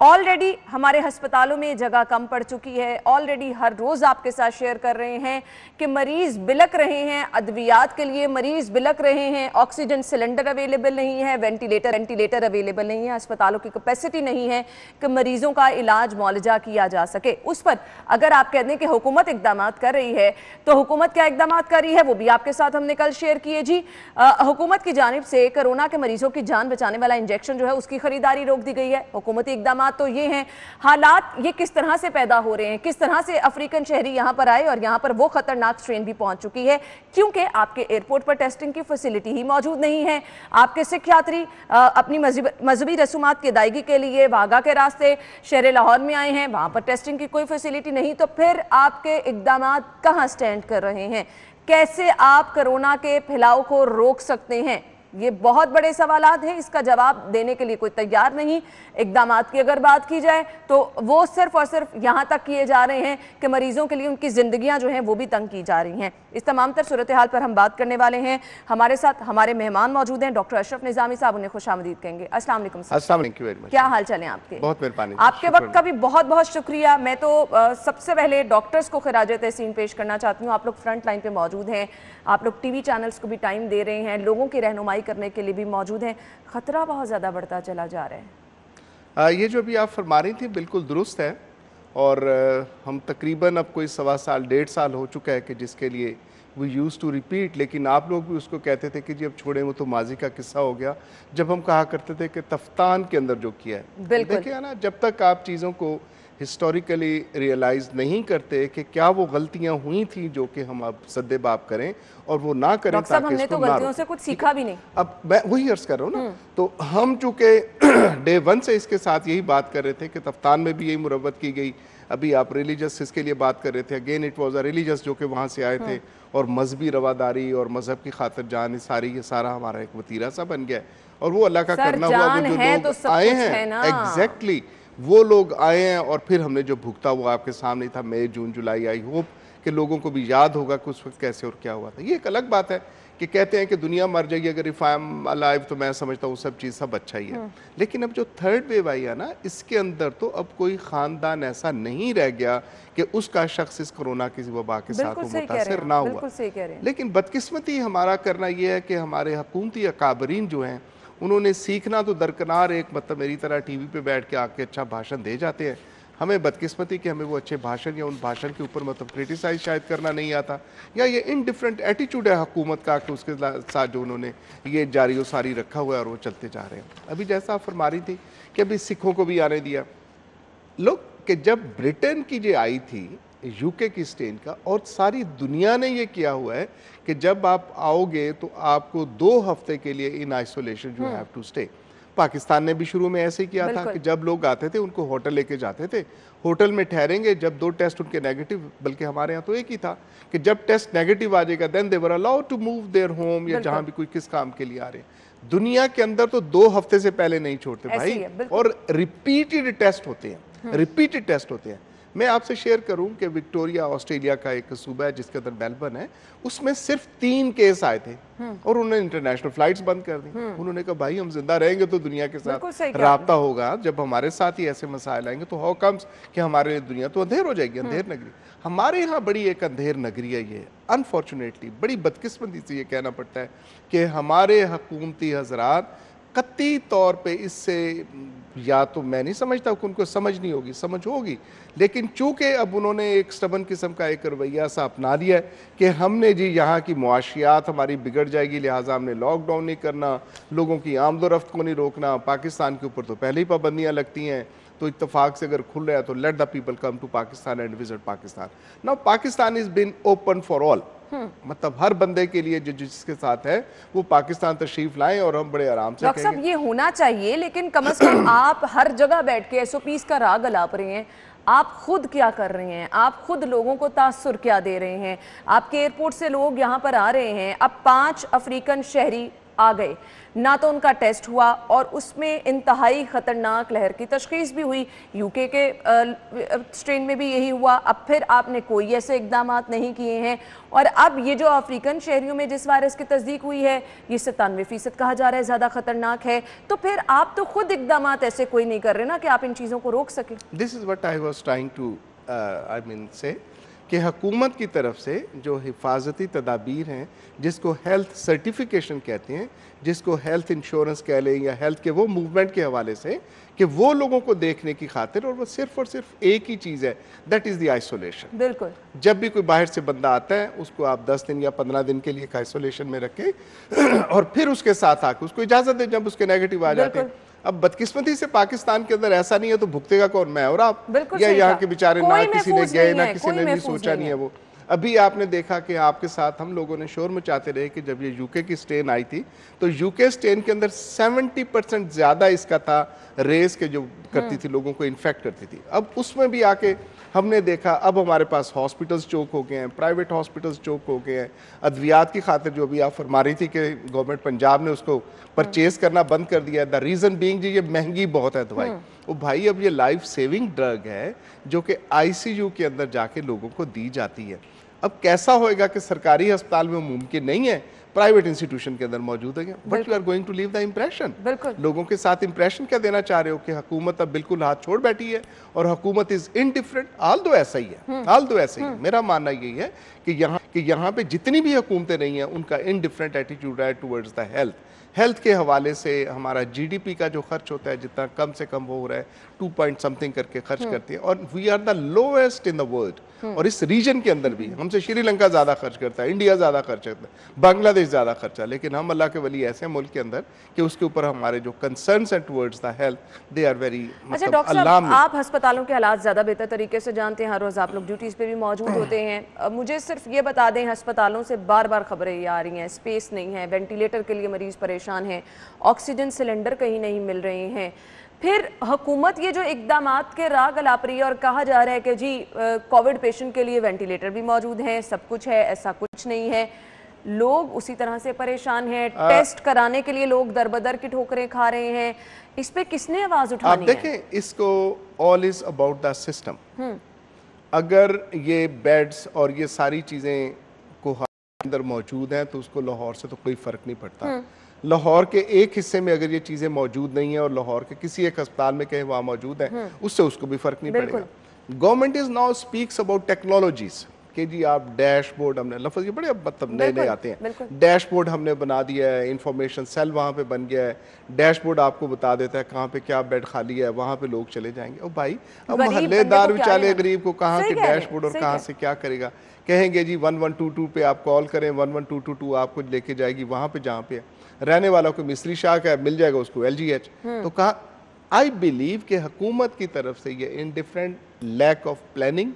ऑलरेडी हमारे अस्पतालों में जगह कम पड़ चुकी है। ऑलरेडी हर रोज़ आपके साथ शेयर कर रहे हैं कि मरीज़ बिलक रहे हैं, अद्वियात के लिए मरीज़ बिलक रहे हैं, ऑक्सीजन सिलेंडर अवेलेबल नहीं है, वेंटिलेटर अवेलेबल नहीं है, अस्पतालों की कैपेसिटी नहीं है कि मरीज़ों का इलाज मुआलजा किया जा सके। उस पर अगर आप कह दें कि हुकूमत इकदाम कर रही है तो हुकूमत क्या इकदाम कर रही है वो भी आपके साथ हमने कल शेयर किए जी। हुकूमत की जानिब से कोरोना के मरीजों की जान बचाने वाला इंजेक्शन जो है उसकी खरीदारी रोक दी गई है। हुकूमती इकदाम तो ये हैं, हालात ये किस तरह से पैदा हो रहे हैं, किस तरह से अफ्रीकन शहरी यहां पर आए और यहां पर वो खतरनाक स्ट्रेन भी पहुंच चुकी है, क्योंकि आपके एयरपोर्ट पर टेस्टिंग की फैसिलिटी ही मौजूद नहीं है। आपके सिख यात्री अपनी मजहबी रसूमात की अदायगी के लिए वाघा के रास्ते शहर लाहौर में आए हैं, वहां पर टेस्टिंग की कोई फैसिलिटी नहीं, तो फिर आपके इकदाम कहां स्टैंड कर रहे हैं? कैसे आप कोरोना के फैलाव को रोक सकते हैं? ये बहुत बड़े सवालात हैं, इसका जवाब देने के लिए कोई तैयार नहीं। इक़दामात की अगर बात की जाए तो वो सिर्फ और सिर्फ यहाँ तक किए जा रहे हैं कि मरीजों के लिए उनकी ज़िंदगियाँ जो हैं वो भी तंग की जा रही हैं। इस तमाम तर सूरत हाल पर हम बात करने वाले हैं। हमारे साथ हमारे मेहमान मौजूद हैं, डॉक्टर अशरफ निज़ामी साहब, उन्हें खुशामदीद कहेंगे। अस्सलाम वालेकुम सर। अस्सलाम वालेकुम वेरी मच। क्या हाल चाल है आपके? बहुत मेहरबानी, आपके वक्त का भी बहुत बहुत शुक्रिया। मैं तो सबसे पहले डॉक्टर्स को खिराज तहसीन पेश करना चाहती हूँ। आप लोग फ्रंट लाइन पे मौजूद हैं, आप लोग टीवी चैनल्स को भी टाइम दे रहे हैं, लोगों की रहनुमाई करने के लिए भी मौजूद हैं। खतरा बहुत ज़्यादा बढ़ता चला जा रहा है। ये जो भी आप फरमा रही थी बिल्कुल दुरुस्त है, और हम तकरीबन अब कोई 1.25 साल 1.5 साल हो चुका है कि जिसके लिए वी यूज़ टू रिपीट, लेकिन आप लोग भी उसको कहते थे कि जी अब छोड़े, वो तो माजी का किस्सा हो गया, जब हम कहा करते थे कि तफ्तान के अंदर जो किया है। देखिए ना, जब तक आप चीज़ों को हिस्टोरिकली रियलाइज़ नहीं करते कि क्या वो गलतियां हुई थी जो कि हम अब सद्देबाप करें और वो ना करें, ताकि हमने तो गलतियों से कुछ सीखा भी नहीं। अब मैं वही अर्ज कर रहा हूँ ना, तो हम चूँकि डे 1 से इसके साथ यही बात कर रहे थे कि तफ्तान में भी यही मुरव्वत की गई। अभी आप रिलीजियस इसके लिए बात कर रहे थे, again it was a religious जो कि वहाँ से आए थे, और मजहबी रवादारी और मजहब की खातिर जान सारी, ये सारा हमारा एक वतीरा सा बन गया, और वो अल्लाह का करना हुआ। वो जो लोग आए हैं, एग्जैक्टली वो लोग आए हैं, और फिर हमने जो भुगता वो आपके सामने था। मई, जून, जुलाई, आई होप कि लोगों को भी याद होगा कि उस वक्त कैसे और क्या हुआ था। ये एक अलग बात है कि कहते हैं कि दुनिया मर जाएगी अगर इफ आई एम अलाइव, तो मैं समझता हूँ सब चीज़ सब अच्छा ही है। लेकिन अब जो थर्ड वेव आई है ना, इसके अंदर तो अब कोई ख़ानदान ऐसा नहीं रह गया कि उसका शख्स इस कोरोना की वबा के साथ मुतासिर ना हुआ। लेकिन बदकिस्मती हमारा करना यह है कि हमारे हुकूमती अकाबरीन जो हैं उन्होंने सीखना तो दरकिनार, एक मतलब मेरी तरह टीवी पे बैठ के आके अच्छा भाषण दे जाते हैं। हमें बदकिस्मती कि हमें वो अच्छे भाषण या उन भाषण के ऊपर मतलब क्रिटिसाइज शायद करना नहीं आता, या ये इनडिफरेंट एटीट्यूड है हुकूमत का कि उसके साथ जो उन्होंने ये जारी व सारी रखा हुआ है और वो चलते जा रहे हैं। अभी जैसा आप फरमा रही थी कि अभी सिखों को भी आने दिया, लोग कि जब ब्रिटेन की जो आई थी यूके की स्टेन का, और सारी दुनिया ने ये किया हुआ है कि जब आप आओगे तो आपको 2 हफ्ते के लिए in isolation you have to stay. Pakistan ने भी शुरू में ऐसे ही किया था कि जब लोग आते थे उनको होटल लेके जाते थे, होटल में ठहरेंगे, जब 2 टेस्ट उनके नेगेटिव, बल्कि हमारे यहाँ तो एक ही था कि जब टेस्ट नेगेटिव आ जाएगा then they were allowed to move there home, या जहां भी कोई किस काम के लिए आ रहे हैं। दुनिया के अंदर तो 2 हफ्ते से पहले नहीं छोड़ते भाई, और रिपीटेड टेस्ट होते हैं, रिपीटेड टेस्ट होते हैं। मैं आपसे शेयर करूं कि विक्टोरिया ऑस्ट्रेलिया का एक सूबा है जिसके अंदर मेलबर्न है, उसमें सिर्फ 3 केस आए थे और उन्होंने इंटरनेशनल फ्लाइट्स बंद कर दी। उन्होंने कहा भाई हम जिंदा रहेंगे तो दुनिया के साथ राब्ता होगा, जब हमारे साथ ही ऐसे मसाइल आएंगे तो हाउ कम्स कि हमारे लिए दुनिया तो अंधेर हो जाएगी, अंधेर नगरी। हमारे यहाँ बड़ी एक अंधेर नगरी है ये, अनफॉर्चुनेटली बड़ी बदकिस्मती से ये कहना पड़ता है कि हमारे हुकूमती हजरात कतई तौर पे इससे, या तो मैं नहीं समझता कि उनको समझ नहीं होगी, समझ होगी, लेकिन चूंकि अब उन्होंने एक स्टबन किस्म का एक रवैया सा अपना लिया है कि हमने जी यहाँ की मुआशियात हमारी बिगड़ जाएगी, लिहाजा हमने लॉकडाउन नहीं करना, लोगों की आमदोरफ्त को नहीं रोकना, पाकिस्तान के ऊपर तो पहले ही पाबंदियाँ लगती हैं, तो इत्तेफाक से अगर खुल रहा है तो let the people come to Pakistan and visit Pakistan. Now Pakistan is been open for all, मतलब हर बंदे के लिए जो जिसके साथ है वो पाकिस्तान तशरीफ लाएं और हम बड़े आराम से डॉक्टर साहब ये होना चाहिए, लेकिन कम से कम आप हर जगह बैठ के एसओपीज का राग अलाप रहे हैं, आप खुद क्या कर रहे हैं, आप खुद लोगों को तासुर क्या दे रहे हैं। आपके एयरपोर्ट से लोग यहाँ पर आ रहे हैं, अब 5 अफ्रीकन शहरी आ गए, ना तो उनका टेस्ट हुआ और उसमें इंतहाई ख़तरनाक लहर की तशखीस भी हुई, यूके के स्ट्रेन में भी यही हुआ। अब फिर आपने कोई ऐसे इकदाम नहीं किए हैं, और अब ये जो अफ्रीकन शहरियों में जिस वायरस की तस्दीक हुई है ये 97% कहा जा रहा है ज़्यादा ख़तरनाक है, तो फिर आप तो खुद इकदाम ऐसे कोई नहीं कर रहे ना कि आप इन चीज़ों को रोक सकें। This is what I was trying to I mean say कि हुकूमत की तरफ से जो हिफाजती तदाबीर हैं, जिसको हेल्थ सर्टिफिकेशन कहते हैं, जिसको हेल्थ इंश्योरेंस कह लें, या हेल्थ के वो मूवमेंट के हवाले से कि वो लोगों को देखने की खातिर, और वो सिर्फ और सिर्फ एक ही चीज़ है, दैट इज़ द आइसोलेशन। बिल्कुल, जब भी कोई बाहर से बंदा आता है उसको आप 10 दिन या 15 दिन के लिए आइसोलेशन में रखें और फिर उसके साथ आके उसको इजाज़त दें जब उसके नेगेटिव आ जाते हैं। अब बदकिस्मती से पाकिस्तान के अंदर ऐसा नहीं है, तो भुगतेगा कौन, मैं और आप, या यहाँ के बेचारे ना किसी ने गए ना किसी ने भी सोचा नहीं है वो। अभी आपने देखा कि आपके साथ हम लोगों ने शोर मचाते रहे कि जब ये यूके की स्ट्रेन आई थी तो यूके स्ट्रेन के अंदर 70% ज़्यादा इसका था रेस के जो करती थी, लोगों को इन्फेक्ट करती थी। अब उसमें भी आके हमने देखा अब हमारे पास हॉस्पिटल्स चोक हो गए हैं, प्राइवेट हॉस्पिटल्स चोक हो गए हैं, अद्वियात की खातिर जो भी आप फरमा रही थी कि गवर्नमेंट पंजाब ने उसको परचेज करना बंद कर दिया। द रीज़न बीइंग जी ये महंगी बहुत है दवाई। वो भाई अब ये लाइफ सेविंग ड्रग है जो कि आईसीयू के अंदर जाके लोगों को दी जाती है। अब कैसा होएगा कि सरकारी अस्पताल में मुमकिन नहीं है, प्राइवेट इंस्टीट्यूशन के अंदर मौजूद है, but you are going to leave the impression. लोगों के साथ इम्प्रेशन क्या देना चाह रहे हो कि हुकूमत अब बिल्कुल हाथ छोड़ बैठी है और हुकूमत इज इनडिफरेंट। आल दो ऐसा ही है, आल दो ऐसा ही है। मेरा मानना यही है कि यहाँ पे जितनी भी हुकूमतें नहीं है उनका इनडिफरेंट एटीट्यूड है टुवर्ड्स द हेल्थ। हेल्थ के हवाले से हमारा जीडीपी का जो खर्च होता है जितना कम से कम हो रहा है 2 पॉइंट समथिंग करके खर्च करती है, और we are the lowest in the world. और इस रीजन के अंदर भी हमसे श्रीलंका ज्यादा खर्च करता है, इंडिया ज्यादा खर्च करता है, बांग्लादेश ज्यादा खर्चा, लेकिन हम अल्लाह के वली ऐसे मुल्क के अंदर कि उसके ऊपर हमारे जो कंसर्न्स हैं towards the health they are very. अच्छा डॉक्टर साहब, आप अस्पतालों के हालात ज्यादा बेहतर तरीके से जानते हैं, हर रोज आप लोग ड्यूटीज पे भी मौजूद होते हैं। मुझे सिर्फ ये बता दें, अस्पतालों से बार बार खबरें ये आ रही हैं, स्पेस नहीं है, वेंटिलेटर के लिए मरीज परेशान है, ऑक्सीजन सिलेंडर कहीं नहीं मिल रहे हैं, फिर हुकूमत ये जो इकदामात के राग अलाप रही है और कहा जा रहा है कि जी कोविड पेशेंट के लिए वेंटिलेटर भी मौजूद है, सब कुछ है, ऐसा कुछ नहीं है, लोग उसी तरह से परेशान हैं, टेस्ट कराने के लिए लोग दरबदर की ठोकरें खा रहे हैं, इस पे किसने आवाज उठानी है? आप देखें, इसको all is about the system. अगर ये बेड्स और ये सारी चीजें को अंदर मौजूद हैं तो उसको लाहौर से तो कोई फर्क नहीं पड़ता। लाहौर के एक हिस्से में अगर ये चीजें मौजूद नहीं है और लाहौर के किसी एक अस्पताल में कहीं वहां मौजूद है, उससे उसको भी फर्क नहीं पड़ेगा। Government is now speaks about technologies कि जी आप डैशबोर्ड, हमने लफ्ज़ ये बड़े मतलब नए नए आते हैं, बिल्कुल। डैशबोर्ड हमने बना दिया है, इंफॉर्मेशन सेल वहाँ पे बन गया है, डैशबोर्ड आपको बता देता है कहाँ पे क्या बेड खाली है, वहाँ पे लोग चले जाएंगे। और भाई अब गरीब मोहल्लेदार बंदे को क्या बेचारे लेना? गरीब को कहाँ सही के कह रहे हैं, डैशबोर्ड और सही कहाँ कह से क्या करेगा। कहेंगे जी 1122 पे आप कॉल करें, 11222 आपको लेके जाएगी वहाँ पे जहाँ पे रहने वाला कोई मिस्त्री शाह का मिल जाएगा उसको LGH। तो कहा आई बिलीव कि हुकूमत की तरफ से ये indifferent lack of planning,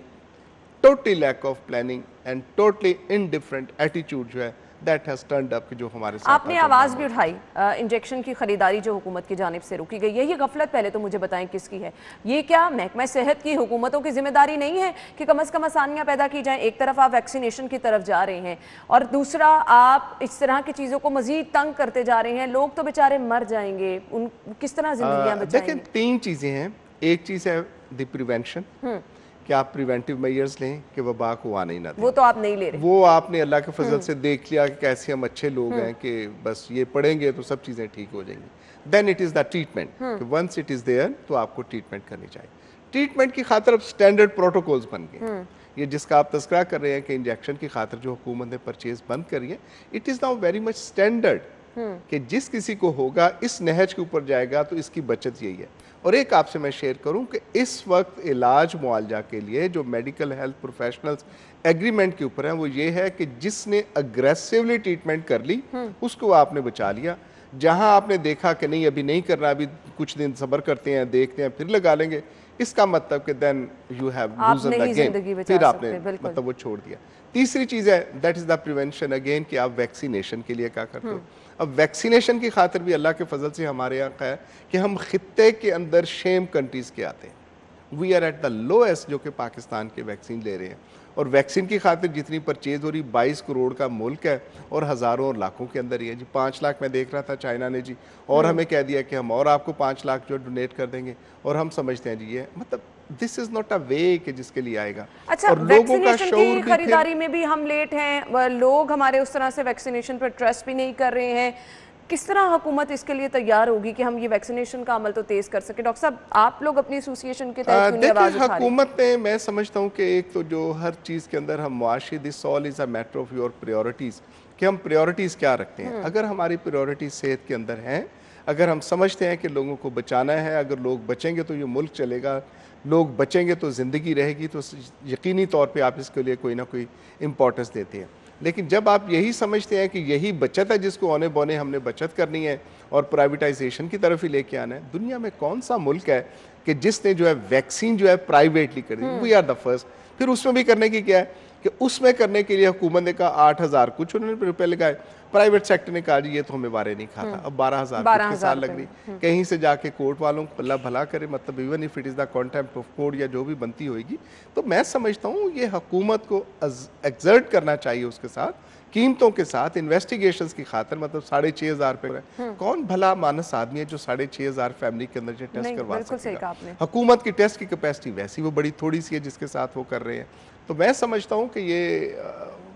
totally lack of planning and totally indifferent attitude जो है दैट हैज टर्न्ड अप जो हमारे साथ आपने आवाज़ भी उठाई, इंजेक्शन की खरीदारी जो हुकूमत की जानिब से रोकी गई है, ये गफलत पहले तो मुझे बताएं किसकी है? ये क्या महकमा सेहत की, हुकूमतों की जिम्मेदारी नहीं है कि कम से कम आसानियाँ पैदा की जाएं? एक तरफ आप वैक्सीनेशन की तरफ जा रहे हैं और दूसरा आप इस तरह की चीज़ों को मजीद तंग करते जा रहे हैं। लोग तो बेचारे मर जाएंगे, उन किस तरह जिंदगियाँ बचाएंगे? देखिए 3 चीज़ें हैं। एक चीज़ है द प्रिवेंशन, कि आप प्रिवेंटिव मेजर्स लें कि वबा को आने ही ना दें। वो तो आप नहीं ले रहे। वो आपने अल्लाह के फजल से देख लिया कि कैसे हम अच्छे लोग हैं कि बस ये पढ़ेंगे तो सब चीज़ें ठीक हो जाएंगी। Then it is the treatment, कि वंस इट इज़ देयर तो आपको ट्रीटमेंट करनी चाहिए। ट्रीटमेंट की खातिर अब स्टैंडर्ड प्रोटोकॉल्स बन गए। ये जिसका आप तस्करा कर रहे हैं कि इंजेक्शन की खातिर जो हुकूमत ने परचेज बंद करी है, it is now very much standard कि जिस किसी को होगा इस नहज के ऊपर जाएगा तो इसकी बचत यही है। और एक आपसे मैं शेयर करूं कि इस वक्त इलाज मुआलजा के लिए जो मेडिकल हेल्थ प्रोफेशनल्स एग्रीमेंट के ऊपर है वो ये है कि जिसने अग्रेसिवली ट्रीटमेंट कर ली उसको आपने बचा लिया। जहां आपने देखा कि नहीं अभी नहीं करना, अभी कुछ दिन सब्र करते हैं, देखते हैं, फिर लगा लेंगे, इसका मतलब कि then you have loosen the game, फिर आपने मतलब वो छोड़ दिया। तीसरी चीज़ है that is the prevention again, कि आप वैक्सीनेशन के लिए क्या करते हो। अब वैक्सीनेशन की खातिर भी अल्लाह के फजल से हमारे यहाँ है कि हम खित्ते के अंदर शेम कंट्रीज़ के आते हैं। We are at the lowest जो कि पाकिस्तान के वैक्सीन ले रहे हैं। और वैक्सीन की खातिर जितनी परचेज हो रही, 22 करोड़ का मुल्क है और हज़ारों और लाखों के अंदर ही है जी। 5 लाख मैं देख रहा था चाइना ने जी, और हमें कह दिया कि हम और आपको 5 लाख जो डोनेट कर देंगे। और हम समझते हैं जी ये मतलब this is not a way कि जिसके लिए आएगा। अच्छा, और लोगों का वैक्सीनेशन की खरीदारी में भी हम लेट हैं, लोग हमारे उस तरह से वैक्सीनेशन पर ट्रस्ट भी नहीं कर रहे हैं। किस तरह हुकूमत इसके लिए तैयार होगी कि हम ये वैक्सीनेशन का अमल तो तेज कर सके? डॉक्टर साहब, आप लोग अपनी एसोसिएशन के तहत क्यों नहीं आवाज उठा रहे? हुकूमत ने, मैं समझता हूँ कि एक तो जो हर चीज़ के अंदर हम मुआशी, this all is a matter of your priorities, कि हम प्रायोरिटीज़ क्या रखते हैं। अगर हमारी प्रायोरिटीज सेहत के अंदर हैं, अगर हम समझते हैं कि लोगों को बचाना है, अगर लोग बचेंगे तो ये मुल्क चलेगा, लोग बचेंगे तो ज़िंदगी रहेगी, तो यकीनी तौर पे आप इसके लिए कोई ना कोई इम्पोर्टेंस देते हैं। लेकिन जब आप यही समझते हैं कि यही बचत है जिसको औने बौने हमने बचत करनी है और प्राइवेटाइजेशन की तरफ ही लेके आना है, दुनिया में कौन सा मुल्क है कि जिसने जो है वैक्सीन जो है प्राइवेटली कर दी? We are the first. फिर उसमें भी करने की क्या है कि उसमें करने के लिए हुकूमत ने कहा 8,000 कुछ उन्होंने रुपए लगाए, प्राइवेट सेक्टर ने कहा जी ये तो हमें वारे नहीं खाता, अब 12,000 के साल लग रही। कहीं से जाके कोर्ट वालों को अल्लाह भला करे, मतलब even if it is the contempt of court या जो भी बनती होगी, तो मैं समझता हूँ ये हुकूमत को एक्सर्ट करना चाहिए उसके साथ, कीमतों के साथ, इन्वेस्टिगेशंस की खातिर। मतलब 6,500 पे कौन भला मानस आदमी है जो 6,500 फैमिली के अंदर जो टेस्ट करवा सकेगा? हुकूमत की टेस्ट की कैपेसिटी वैसी वो बड़ी थोड़ी सी है जिसके साथ वो कर रहे हैं। तो मैं समझता हूँ कि ये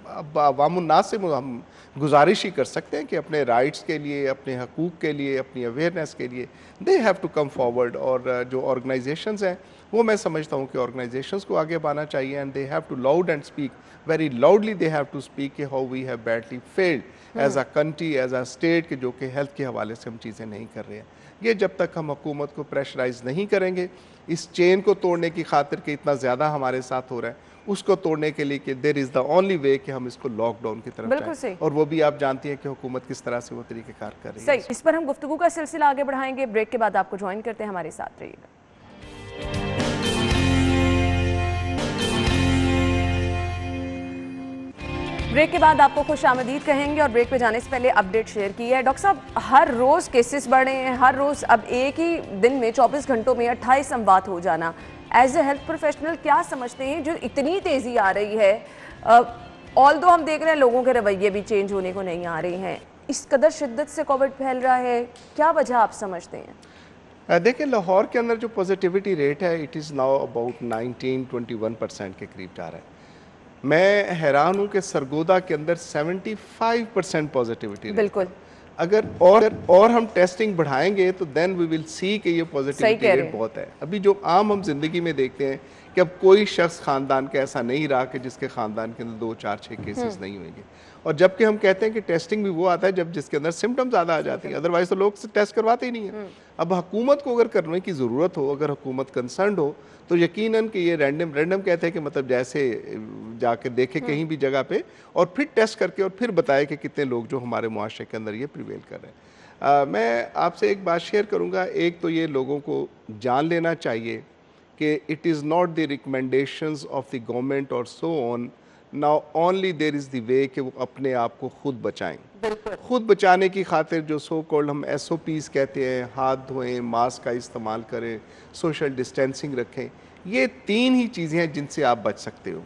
अब अवामुन्नास से हम गुजारिश ही कर सकते हैं कि अपने राइट्स के लिए, अपने हकूक़ के लिए, अपनी अवेयरनेस के लिए they have to come forward. और जो ऑर्गेनाइजेशंस हैं वो मैं समझता हूँ कि ऑर्गेनाइजेशंस को आगे बढ़ना चाहिए and they have to loud and speak very loudly, they have to speak कि how we have badly failed as a country, as a state, कि जो कि हेल्थ के हवाले से हम चीज़ें नहीं कर रहे हैं। ये जब तक हम हुकूमत को प्रेशराइज नहीं करेंगे, इस चेन को तोड़ने की खातिर कि इतना ज़्यादा हमारे साथ हो रहा है, उसको तोड़ने के लिए कि there is the only way कि हम इसको लॉकडाउन की तरफ जाएं। और वो भी आप जानती हैं कि हुकूमत किस तरह से वो तरीक़ेकार कर रही है। सही, इस पर हम गुफ्तगू का सिलसिला आगे बढ़ाएंगे। ब्रेक के बाद आपको ज्वाइन करते हैं, हमारे साथ रहिएगा। ब्रेक के बाद आपको खुश आमदीद कहेंगे और ब्रेक पे जाने से पहले अपडेट शेयर की है। डॉक्टर साहब, हर रोज़ केसेस बढ़ रहे हैं, हर रोज़ अब एक ही दिन में 24 घंटों में 28 अमवात हो जाना। एज ए हेल्थ प्रोफेशनल क्या समझते हैं जो इतनी तेज़ी आ रही है? ऑल दो हम देख रहे हैं लोगों के रवैये भी चेंज होने को नहीं आ रहे हैं, इस कदर शिद्दत से कोविड फैल रहा है, क्या वजह आप समझते हैं? देखिए, लाहौर के अंदर जो पॉजिटिविटी रेट है इट इज़ नाउ अबाउट 19-21% के करीब जा रहा है। मैं हैरान हूँ कि सरगोदा के अंदर 75% पॉजिटिविटी। बिल्कुल, अगर और हम टेस्टिंग बढ़ाएंगे तो देन वी विल सी कि ये पॉजिटिविटी रेट बहुत है। अभी जो आम हम जिंदगी में देखते हैं कि अब कोई शख्स खानदान का ऐसा नहीं रहा कि जिसके खानदान के अंदर 2, 4, 6 केसेस नहीं होंगे। और जबकि हम कहते हैं कि टेस्टिंग भी वो आता है जब जिसके अंदर सिम्टम्स ज़्यादा आ जाती हैं, अदरवाइज तो लोग टेस्ट करवाते ही नहीं है। अब हुकूमत को अगर करने की ज़रूरत हो, अगर हुकूमत कंसर्न हो, तो यकीनन कि ये रैंडम कहते हैं कि मतलब जैसे जाके देखे कहीं भी जगह पे और फिर टेस्ट करके और फिर बताए कि कितने लोग जो हमारे मुआशरे के अंदर ये प्रिवेल कर रहे हैं। मैं आपसे एक बात शेयर करूँगा। एक तो ये लोगों को जान लेना चाहिए कि it is not the recommendations of the government और so on, now only there is the way कि वो अपने आप को खुद बचाएं। खुद बचाने की खातिर जो सो कॉल्ड हम SOPs कहते हैं, हाथ धोएं, मास्क का इस्तेमाल करें, सोशल डिस्टेंसिंग रखें, ये 3 ही चीज़ें हैं जिनसे आप बच सकते हो।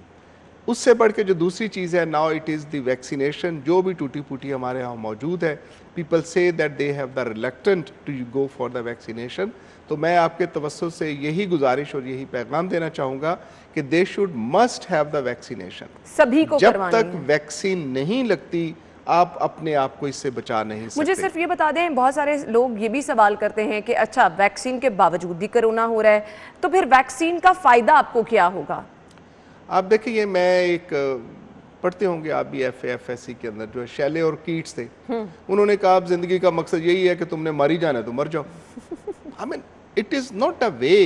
उससे बढ़ के जो दूसरी चीज़ है, now it is the vaccination, जो भी टूटी फूटी हमारे यहाँ मौजूद है। People say that they have the reluctant to go for the vaccination. तो मैं आपके तवज्जुह से यही गुजारिश और यही पैगाम देना चाहूँगा कि they should must have the vaccination. सभी को जब करवानी तक है। वैक्सीन नहीं लगती आप अपने आप को इससे बचा नहीं सकते। मुझे सिर्फ ये बता दें, बहुत सारे लोग ये भी सवाल करते हैं कि अच्छा वैक्सीन के बावजूद भी कोरोना हो रहा है, तो फिर वैक्सीन का फायदा आपको क्या होगा? आप देखिए, मैं एक पढ़ते होंगे आप भी FAFSC के अंदर, जो शैले और कीट्स थे, उन्होंने कहा अब जिंदगी का मकसद यही है कि तुमने मर ही जाना है तो मर जाओ। I mean it is not a way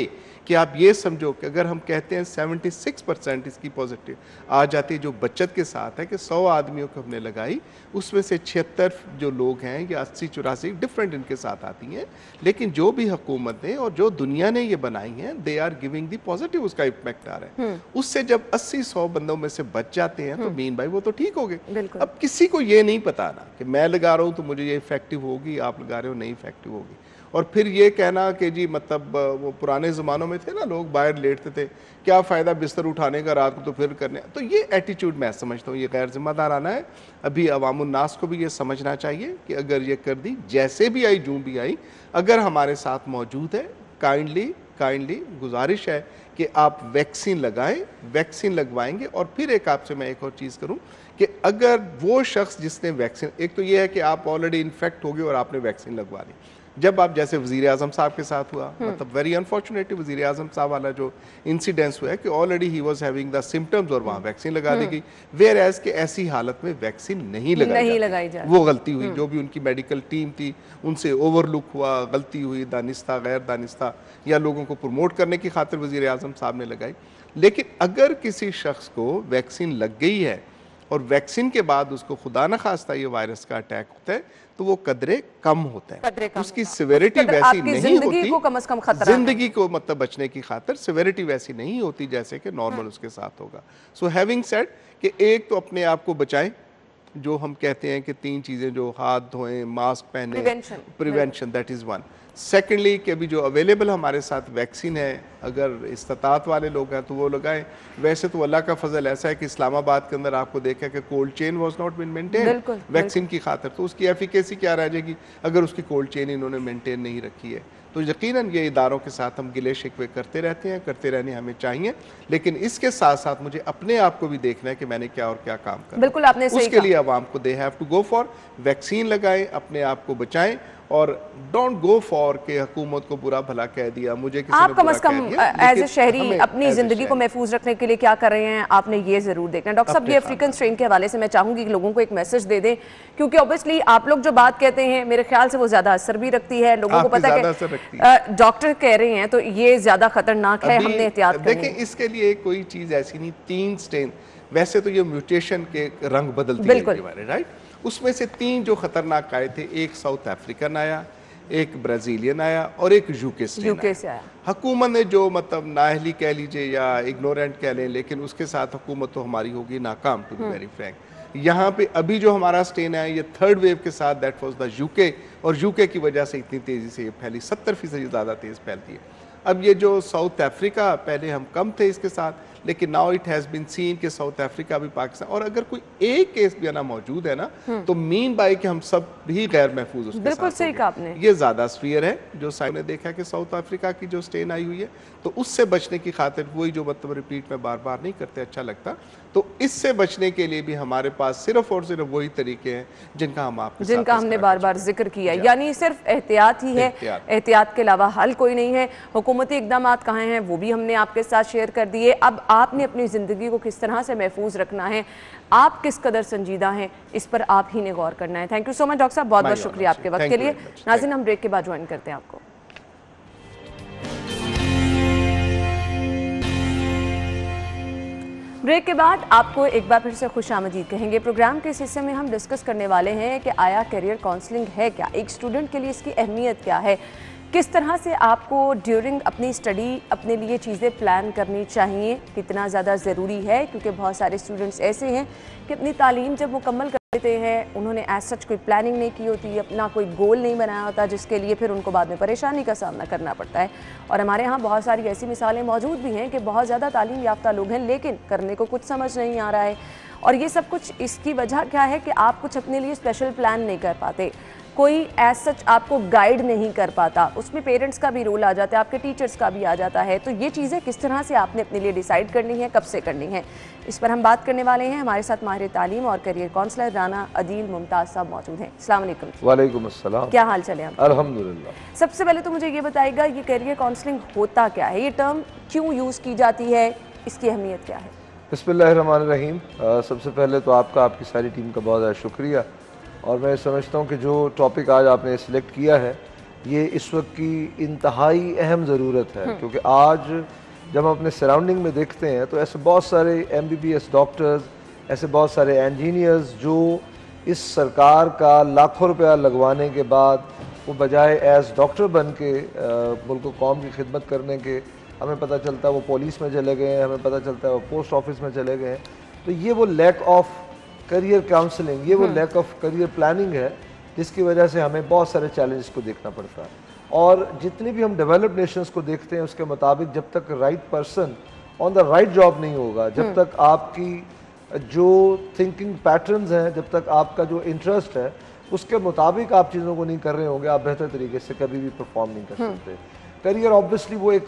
कि आप ये समझो कि अगर हम कहते हैं 76% इसकी पॉजिटिव आ जाती है, जो बचत के साथ है कि 100 आदमियों को हमने लगाई, उसमें से 76 जो लोग हैं या 80-84 डिफरेंट इनके साथ आती हैं। लेकिन जो भी हुकूमत ने और जो दुनिया ने ये बनाई हैं, they are giving the positive, उसका इम्पैक्ट आ रहा है। उससे जब 80-100 बंदों में से बच जाते हैं तो मीन भाई वो तो ठीक हो गए। अब किसी को ये नहीं पता ना कि मैं लगा रहा हूँ तो मुझे ये इफेक्टिव होगी, आप लगा रहे हो नहीं इफेक्टिव होगी। और फिर ये कहना कि जी मतलब वो पुराने ज़मानों में थे ना, लोग बाहर लेटते थे, क्या फ़ायदा बिस्तर उठाने का रात को तो फिर करने। तो ये एटीट्यूड मैं समझता हूँ ये गैर जिम्मेदाराना है। अभी अवामुन्नास को भी ये समझना चाहिए कि अगर ये कर दी, जैसे भी आई जूँ भी आई, अगर हमारे साथ मौजूद है, काइंडली गुजारिश है कि आप वैक्सीन लगाएं, वैक्सीन लगवाएंगे। और फिर एक आपसे मैं एक और चीज़ करूं कि अगर वो शख्स जिसने वैक्सीन, एक तो ये है कि आप ऑलरेडी इन्फेक्ट हो गए और आपने वैक्सीन लगवा ली, जब आप जैसे वज़ीर आज़म साहब के साथ हुआ, मतलब वेरी अनफॉर्चुनेटली वज़ीर आज़म साहब वाला जो इंसिडेंस हुआ है कि already he was having the symptoms और वहाँ वैक्सीन लगा दी गई, वेयर एज के ऐसी हालत में वैक्सीन नहीं लगाई जाती। वो गलती हुई, जो भी उनकी मेडिकल टीम थी उनसे ओवरलुक हुआ, गलती हुई, दानिस्ता गैर दानिस्ता, या लोगों को प्रमोट करने की खातिर वज़ीर आज़म साहब ने लगाई। लेकिन अगर किसी शख्स को वैक्सीन लग गई है और वैक्सीन के बाद उसको खुदा न खास्ता ये वायरस का अटैक होता है, तो वो कदरे कम होता है, उसकी सिवेरिटी वैसी नहीं होती, को कम से कम खतरा जिंदगी को मतलब बचने की खातिर सिवेरिटी वैसी नहीं होती जैसे कि नॉर्मल उसके साथ होगा। सो हैविंग सेड कि एक तो अपने आप को बचाएं, जो हम कहते हैं कि 3 चीज़ें, जो हाथ धोएं, मास्क पहने, prevention, that is one. Secondly कि अभी जो अवेलेबल हमारे साथ वैक्सीन है, अगर इस्तात वाले लोग हैं तो वो लगाएं। वैसे तो अल्लाह का फजल ऐसा है कि इस्लामाबाद के अंदर आपको देखा कि cold chain was not been maintain vaccine की खातिर, तो उसकी एफिकेसी क्या रह जाएगी अगर उसकी कोल्ड चेन इन्होंने मेंटेन नहीं रखी है। तो यकीनन ये इदारों के साथ हम गिले शिकवे करते रहते हैं, करते रहने हमें चाहिए, लेकिन इसके साथ साथ मुझे अपने आप को भी देखना है कि मैंने क्या और क्या काम करना। बिल्कुल आपने सही उसके लिए आवाम को they have to go for vaccine लगाएं, अपने आप को बचाएं और डोंट गो फॉर के हुकूमत को बुरा भला कह दिया, मुझे किसी आप ने कम बुरा से कम कह दिया। एज ए शहरी अपनी जिंदगी को महफूज रखने के लिए क्या कर रहे हैं, आपने ये जरूर देखना है। डॉक्टर साहब, ये अफ्रीकन स्ट्रेन के हवाले से मैं चाहूंगी कि लोगों को एक मैसेज दे दें, क्योंकि ऑब्वियसली आप लोग जो बात कहते हैं मेरे ख्याल से वो ज्यादा असर भी रखती है, लोगों को पता है कि डॉक्टर कह रहे हैं तो ये ज्यादा खतरनाक है, हमने एहतियात करनी है। देखिए, इसके लिए कोई चीज ऐसी नहीं, 3 स्ट्रेन, वैसे तो ये म्यूटेशन के रंग बदलती है, राइट, उसमें से 3 जो खतरनाक आए थे, एक साउथ अफ्रीकन आया, एक ब्राजीलियन आया और एक यूके से आया। हुकूमत ने जो मतलब नाअहली कह लीजिए या इग्नोरेंट कह लें, लेकिन उसके साथ हुकूमत तो हमारी होगी नाकाम, टू बी वेरी फ्रैंक। यहाँ पे अभी जो हमारा स्ट्रेन है ये 3rd वेव के साथ, दैट वाज द यूके, और यूके की वजह से इतनी तेज़ी से ये फैली, 70% ज़्यादा तेज़ फैलती है। अब ये जो साउथ अफ्रीका, पहले हम कम थे इसके साथ, लेकिन now it has been seen कि साउथ अफ्रीका भी पाकिस्तान, और अगर कोई एक केस भी ना मौजूद है ना तो मीन बाई कि हम सब भी गैर महफूज उसके बिल्कुल साथ सही होंगे। कहा आपने। ये ज़्यादा स्फीयर है जो साहब ने देखा कि साउथ अफ्रीका की जो स्टेन आई हुई है, तो उससे बचने की खातिर वही जो मतलब रिपीट में बार बार नहीं करते अच्छा लगता, तो इससे बचने के लिए भी हमारे पास सिर्फ और सिर्फ वही तरीके हैं जिनका हम आपके साथ जिनका हमने बार बार जिक्र किया है, यानी सिर्फ एहतियात ही है, एहतियात के अलावा हल कोई नहीं है। हुकूमती इकदाम कहाँ हैं वो भी हमने आपके साथ शेयर कर दिए। अब आपने अपनी ज़िंदगी को किस तरह से महफूज रखना है, आप किस कदर संजीदा हैं, इस पर आप ही ने गौर करना है। Thank you so much doctor साहब, बहुत बहुत शुक्रिया आपके वक्त के लिए। नाज़रीन, हम ब्रेक के बाद ज्वाइन करते हैं आपको। ब्रेक के बाद आपको एक बार फिर से खुशामदीद कहेंगे। प्रोग्राम के इस हिस्से में हम डिस्कस करने वाले हैं कि आया करियर काउंसलिंग है क्या, एक स्टूडेंट के लिए इसकी अहमियत क्या है, किस तरह से आपको ड्यूरिंग अपनी स्टडी अपने लिए चीज़ें प्लान करनी चाहिए, कितना ज़्यादा ज़रूरी है, क्योंकि बहुत सारे स्टूडेंट्स ऐसे हैं कि अपनी तालीम जब मुकम्मल कर लेते हैं उन्होंने एज सच कोई प्लानिंग नहीं की होती, अपना कोई गोल नहीं बनाया होता, जिसके लिए फिर उनको बाद में परेशानी का सामना करना पड़ता है। और हमारे यहाँ बहुत सारी ऐसी मिसालें मौजूद भी हैं कि बहुत ज़्यादा तालीम याफ्ता लोग हैं लेकिन करने को कुछ समझ नहीं आ रहा है। और ये सब कुछ इसकी वजह क्या है कि आप कुछ अपने लिए स्पेशल प्लान नहीं कर पाते, कोई एज सच आपको गाइड नहीं कर पाता, उसमें पेरेंट्स का भी रोल आ जाता है, आपके टीचर्स का भी आ जाता है। तो ये चीज़ें किस तरह से आपने अपने लिए डिसाइड करनी है, कब से करनी है, इस पर हम बात करने वाले हैं। हमारे साथ माहिर तालीम और करियर काउंसलर राना अदील मुमताज़ साहब मौजूद हैं। अस्सलाम वालेकुम। वालेकुम अस्सलाम। क्या हाल चले आप? अल्हम्दुलिल्लाह। सबसे पहले तो मुझे ये बताइएगा, ये करियर काउंसलिंग होता क्या है, ये टर्म क्यों यूज़ की जाती है, इसकी अहमियत क्या है? बिस्मिल्लाहिर्रहमानिर्रहीम। सबसे पहले तो आपकी सारी टीम का बहुत ज़्यादा शुक्रिया। और मैं समझता हूँ कि जो टॉपिक आज आपने सिलेक्ट किया है ये इस वक्त की इंतहाई अहम ज़रूरत है, क्योंकि आज जब हम अपने सराउंडिंग में देखते हैं तो ऐसे बहुत सारे MBBS डॉक्टर्स, ऐसे बहुत सारे इंजीनियर्स जो इस सरकार का लाखों रुपया लगवाने के बाद वो बजाय एज डॉक्टर बन के मुल्क कौम की खिदमत करने के, हमें पता चलता है वो पुलिस में चले गए हैं, हमें पता चलता है वो पोस्ट ऑफिस में चले गए हैं। तो ये वो लैक ऑफ करियर काउंसलिंग, ये वो लैक ऑफ करियर प्लानिंग है जिसकी वजह से हमें बहुत सारे चैलेंजेस को देखना पड़ता है। और जितनी भी हम डेवलप्ड नेशंस को देखते हैं उसके मुताबिक जब तक right person on the right job नहीं होगा, जब तक आपकी जो थिंकिंग पैटर्न्स हैं, जब तक आपका जो इंटरेस्ट है उसके मुताबिक आप चीज़ों को नहीं कर रहे होंगे, आप बेहतर तरीके से कभी भी परफॉर्म नहीं कर सकते। करियर ऑब्वियसली वो एक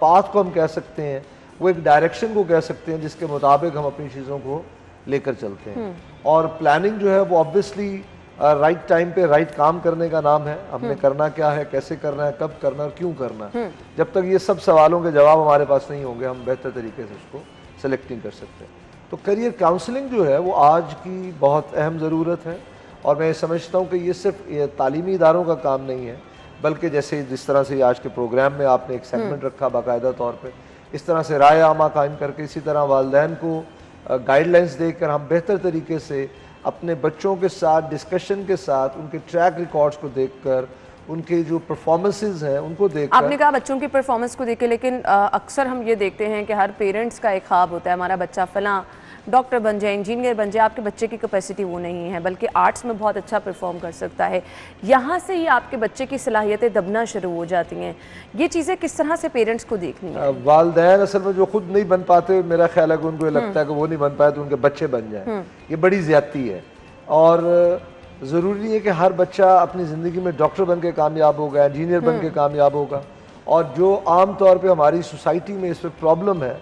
पाथ को हम कह सकते हैं, वो एक डायरेक्शन को कह सकते हैं जिसके मुताबिक हम अपनी चीज़ों को लेकर चलते हैं। और प्लानिंग जो है वो ऑब्वियसली राइट टाइम पे राइट काम करने का नाम है। हमने करना क्या है, कैसे करना है, कब करना है और क्यों करना है। जब तक ये सब सवालों के जवाब हमारे पास नहीं होंगे हम बेहतर तरीके से उसको सेलेक्ट नहीं कर सकते। तो करियर काउंसलिंग जो है वो आज की बहुत अहम ज़रूरत है। और मैं समझता हूँ कि ये सिर्फ तालीमी इदारों का काम नहीं है, बल्कि जैसे जिस तरह से आज के प्रोग्राम में आपने एक सेगमेंट रखा बाकायदा तौर पे, इस तरह से राय आमा कायम करके, इसी तरह वालिदैन को गाइडलाइंस देकर हम बेहतर तरीके से अपने बच्चों के साथ डिस्कशन के साथ उनके ट्रैक रिकॉर्ड्स को देखकर, उनके जो परफॉर्मेंसेस हैं उनको देखकर। आपने कहा बच्चों की परफॉर्मेंस को देखे, लेकिन अक्सर हम ये देखते हैं कि हर पेरेंट्स का एक ख्वाब होता है हमारा बच्चा फलां डॉक्टर बन जाए, इंजीनियर बन जाए। आपके बच्चे की कैपेसिटी वो नहीं है, बल्कि आर्ट्स में बहुत अच्छा परफॉर्म कर सकता है। यहाँ से ही आपके बच्चे की सलाहियतें दबना शुरू हो जाती हैं। ये चीज़ें किस तरह से पेरेंट्स को देखनी है? वालिदैन असल में जो खुद नहीं बन पाते, मेरा ख्याल है कि उनको लगता है कि वो नहीं बन पाए तो उनके बच्चे बन जाए। ये बड़ी ज़्यादती है। और ज़रूरी नहीं है कि हर बच्चा अपनी ज़िंदगी में डॉक्टर बन के कामयाब होगा, इंजीनियर बन के कामयाब होगा। और जो आम तौर पर हमारी सोसाइटी में इस वक्त प्रॉब्लम है,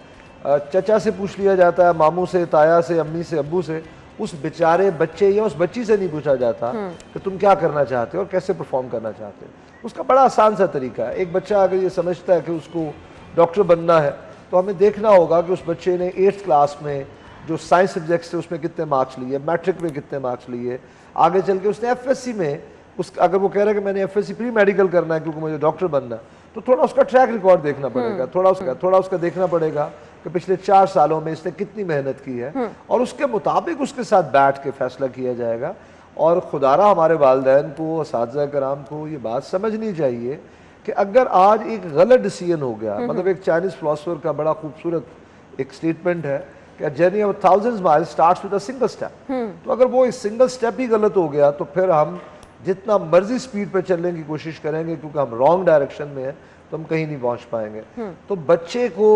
चचा से पूछ लिया जाता है, मामू से, ताया से, अम्मी से, अब्बू से, उस बेचारे बच्चे या उस बच्ची से नहीं पूछा जाता कि तुम क्या करना चाहते हो और कैसे परफॉर्म करना चाहते हो। उसका बड़ा आसान सा तरीका है। एक बच्चा अगर ये समझता है कि उसको डॉक्टर बनना है तो हमें देखना होगा कि उस बच्चे ने 8th क्लास में जो साइंस सब्जेक्ट्स थे उसमें कितने मार्क्स लिए, मैट्रिक में कितने मार्क्स लिए, आगे चल के उसने FSC में अगर वो कह रहा है कि मैंने FSC प्री मेडिकल करना है क्योंकि मुझे डॉक्टर बनना है, तो थोड़ा उसका ट्रैक रिकॉर्ड देखना पड़ेगा, थोड़ा उसका देखना पड़ेगा कि पिछले 4 सालों में इसने कितनी मेहनत की है, और उसके मुताबिक उसके साथ बैठ के फैसला किया जाएगा। और खुदारा हमारे वालिदैन को, असातिज़ा कराम को ये बात समझनी चाहिए कि अगर आज एक गलत डिसीजन हो गया, मतलब एक चाइनीज़ फिलोसोफर का बड़ा खूबसूरत एक स्टेटमेंट है कि journey of 1000 miles starts with a single step. तो अगर वो एक सिंगल स्टेप ही गलत हो गया तो फिर हम जितना मर्जी स्पीड पे चलने की कोशिश करेंगे, क्योंकि हम रॉन्ग डायरेक्शन में हैं, तो हम कहीं नहीं पहुंच पाएंगे। तो बच्चे को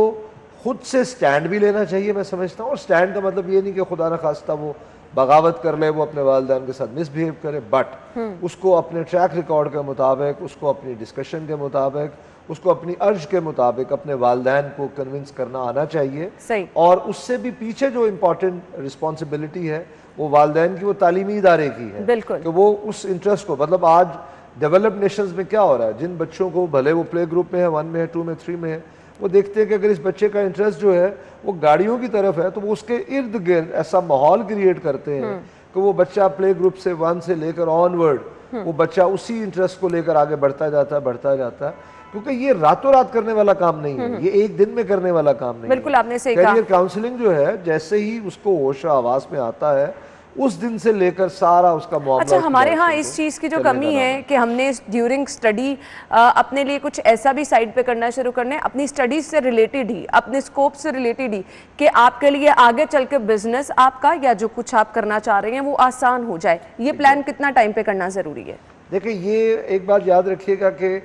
खुद से स्टैंड भी लेना चाहिए, मैं समझता हूँ। और स्टैंड का मतलब ये नहीं कि खुदा न खास्ता वो बगावत कर ले, वो अपने वालिदैन के साथ मिसबिहेव करे, बट उसको अपने ट्रैक रिकॉर्ड के मुताबिक, उसको अपनी डिस्कशन के मुताबिक, उसको अपनी अर्ज के मुताबिक अपने वालिदैन को कन्विंस करना आना चाहिए। सही। और उससे भी पीछे जो इम्पोर्टेंट रिस्पॉन्सिबिलिटी है वो वालिदैन की, वो तालीमी इदारे की है। बिल्कुल। कि वो उस इंटरेस्ट को, मतलब आज डेवलप्ड नेशंस में क्या हो रहा है, जिन बच्चों को भले वो प्ले ग्रुप में है, 1 में है, 2 में, 3 में है, वो देखते हैं कि अगर इस बच्चे का इंटरेस्ट जो है वो गाड़ियों की तरफ है, तो वो उसके इर्द गिर्द ऐसा माहौल क्रिएट करते हैं कि वो बच्चा प्ले ग्रुप से 1 से लेकर ऑनवर्ड वो बच्चा उसी इंटरेस्ट को लेकर आगे बढ़ता जाता है, क्योंकि ये रातों रात करने वाला काम नहीं है, ये एक दिन में करने वाला काम नहीं। बिल्कुल, आपने सही कहा। कैरियर काउंसलिंग जो है, जैसे ही उसको होश आवास में आता है, उस दिन से लेकर सारा उसका मामला। अच्छा, हमारे यहाँ इस चीज़ की जो कमी है कि हमने ड्यूरिंग स्टडी अपने लिए कुछ ऐसा भी साइड पे करना शुरू करना है, अपनी स्टडीज से रिलेटेड ही, अपने स्कोप से रिलेटेड ही, कि आपके लिए आगे चल के बिजनेस आपका या जो कुछ आप करना चाह रहे हैं वो आसान हो जाए। ये प्लान कितना टाइम पे करना ज़रूरी है? देखिए, ये एक बात याद रखिएगा कि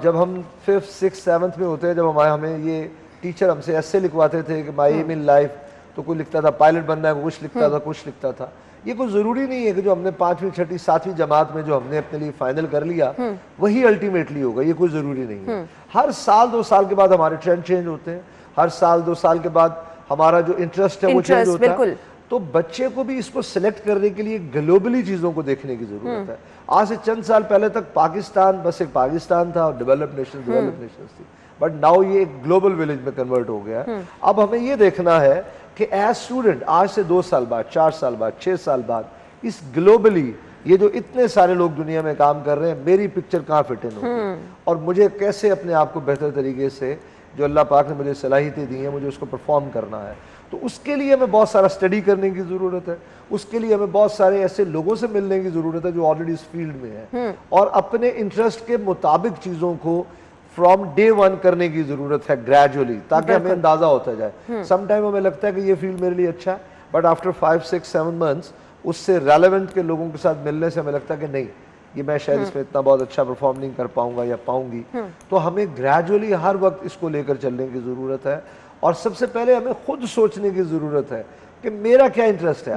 जब हम 5th, 6th, 7th में होते हैं, जब हमें ये टीचर हमसे ऐसे लिखवाते थे कि माई एम इन लाइफ, तो कोई लिखता था पायलट बनना है, कुछ लिखता था। ये कोई ज़रूरी नहीं है कि जो हमने 5वीं, 6ठी, 7वीं जमात में जो हमने अपने लिए फाइनल कर लिया वही अल्टीमेटली होगा, ये कोई ज़रूरी नहीं है। हर साल 2 साल के बाद हमारे ट्रेंड चेंज होते हैं, हर साल 2 साल के बाद हमारा जो इंटरेस्ट है वो चेंज होता है। तो बच्चे को भी इसको सिलेक्ट करने के लिए ग्लोबली चीज़ों को देखने की ज़रूरत है। आज से चंद साल पहले तक पाकिस्तान बस एक पाकिस्तान था और डेवलप्ड नेशंस थी, बट नाउ ये एक ग्लोबल विलेज में कन्वर्ट हो गया। अब हमें ये देखना है कि एज स्टूडेंट आज से 2 साल बाद, 4 साल बाद, 6 साल बाद इस ग्लोबली ये जो इतने सारे लोग दुनिया में काम कर रहे हैं, मेरी पिक्चर कहाँ फिट इन होगी और मुझे कैसे अपने आप को बेहतर तरीके से, जो अल्लाह पाक ने मुझे सलाहियतें दी हैं, मुझे उसको परफॉर्म करना है। तो उसके लिए हमें बहुत सारा स्टडी करने की ज़रूरत है, उसके लिए हमें बहुत सारे ऐसे लोगों से मिलने की ज़रूरत है जो ऑलरेडी इस फील्ड में है, और अपने इंटरेस्ट के मुताबिक चीज़ों को फ्रॉम डे 1 करने की ज़रूरत है ग्रेजुअली, ताकि हमें अंदाज़ा होता जाए। समटाइम हमें लगता है कि ये फील्ड मेरे लिए अच्छा है, बट आफ्टर 5, 6, 7 मंथ्स उससे रेलेवेंट के लोगों के साथ मिलने से हमें लगता है कि नहीं, ये मैं शायद इसमें इतना बहुत अच्छा परफॉर्म नहीं कर पाऊंगा या पाऊंगी। तो हमें ग्रेजुअली हर वक्त इसको लेकर चलने की ज़रूरत है, और सबसे पहले हमें खुद सोचने की ज़रूरत है कि मेरा क्या इंटरेस्ट है।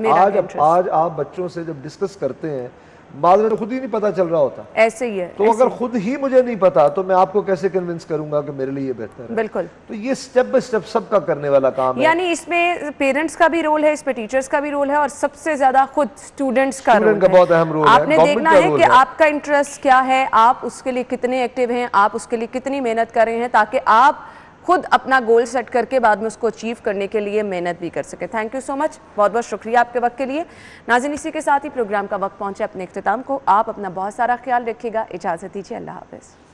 आज आप बच्चों से जब डिस्कस करते हैं, बाद में तो खुद ही नहीं पता चल रहा होता, ऐसे ही है। तो अगर खुद ही मुझे नहीं पता तो मैं आपको कैसे कन्विंस करूंगा कि मेरे लिए ये बेहतर है। बिल्कुल। तो ये स्टेप बाय स्टेप सबका करने वाला काम है। यानी इसमें पेरेंट्स का भी रोल है, इसमें टीचर्स का भी रोल है, और सबसे ज्यादा खुद स्टूडेंट्स का रोल है। बहुत अहम रोल है। आपने देखना है कि आपका इंटरेस्ट क्या है, आप उसके लिए कितने एक्टिव हैं, आप उसके लिए कितनी मेहनत कर रहे हैं, ताकि आप खुद अपना गोल सेट करके बाद में उसको अचीव करने के लिए मेहनत भी कर सके। थैंक यू सो मच, बहुत बहुत शुक्रिया आपके वक्त के लिए। नाज़रीन, इसी के साथ ही प्रोग्राम का वक्त पहुंचे अपने इख्तिताम को। आप अपना बहुत सारा ख्याल रखिएगा, इजाज़त दीजिए, अल्लाह हाफ़िज़।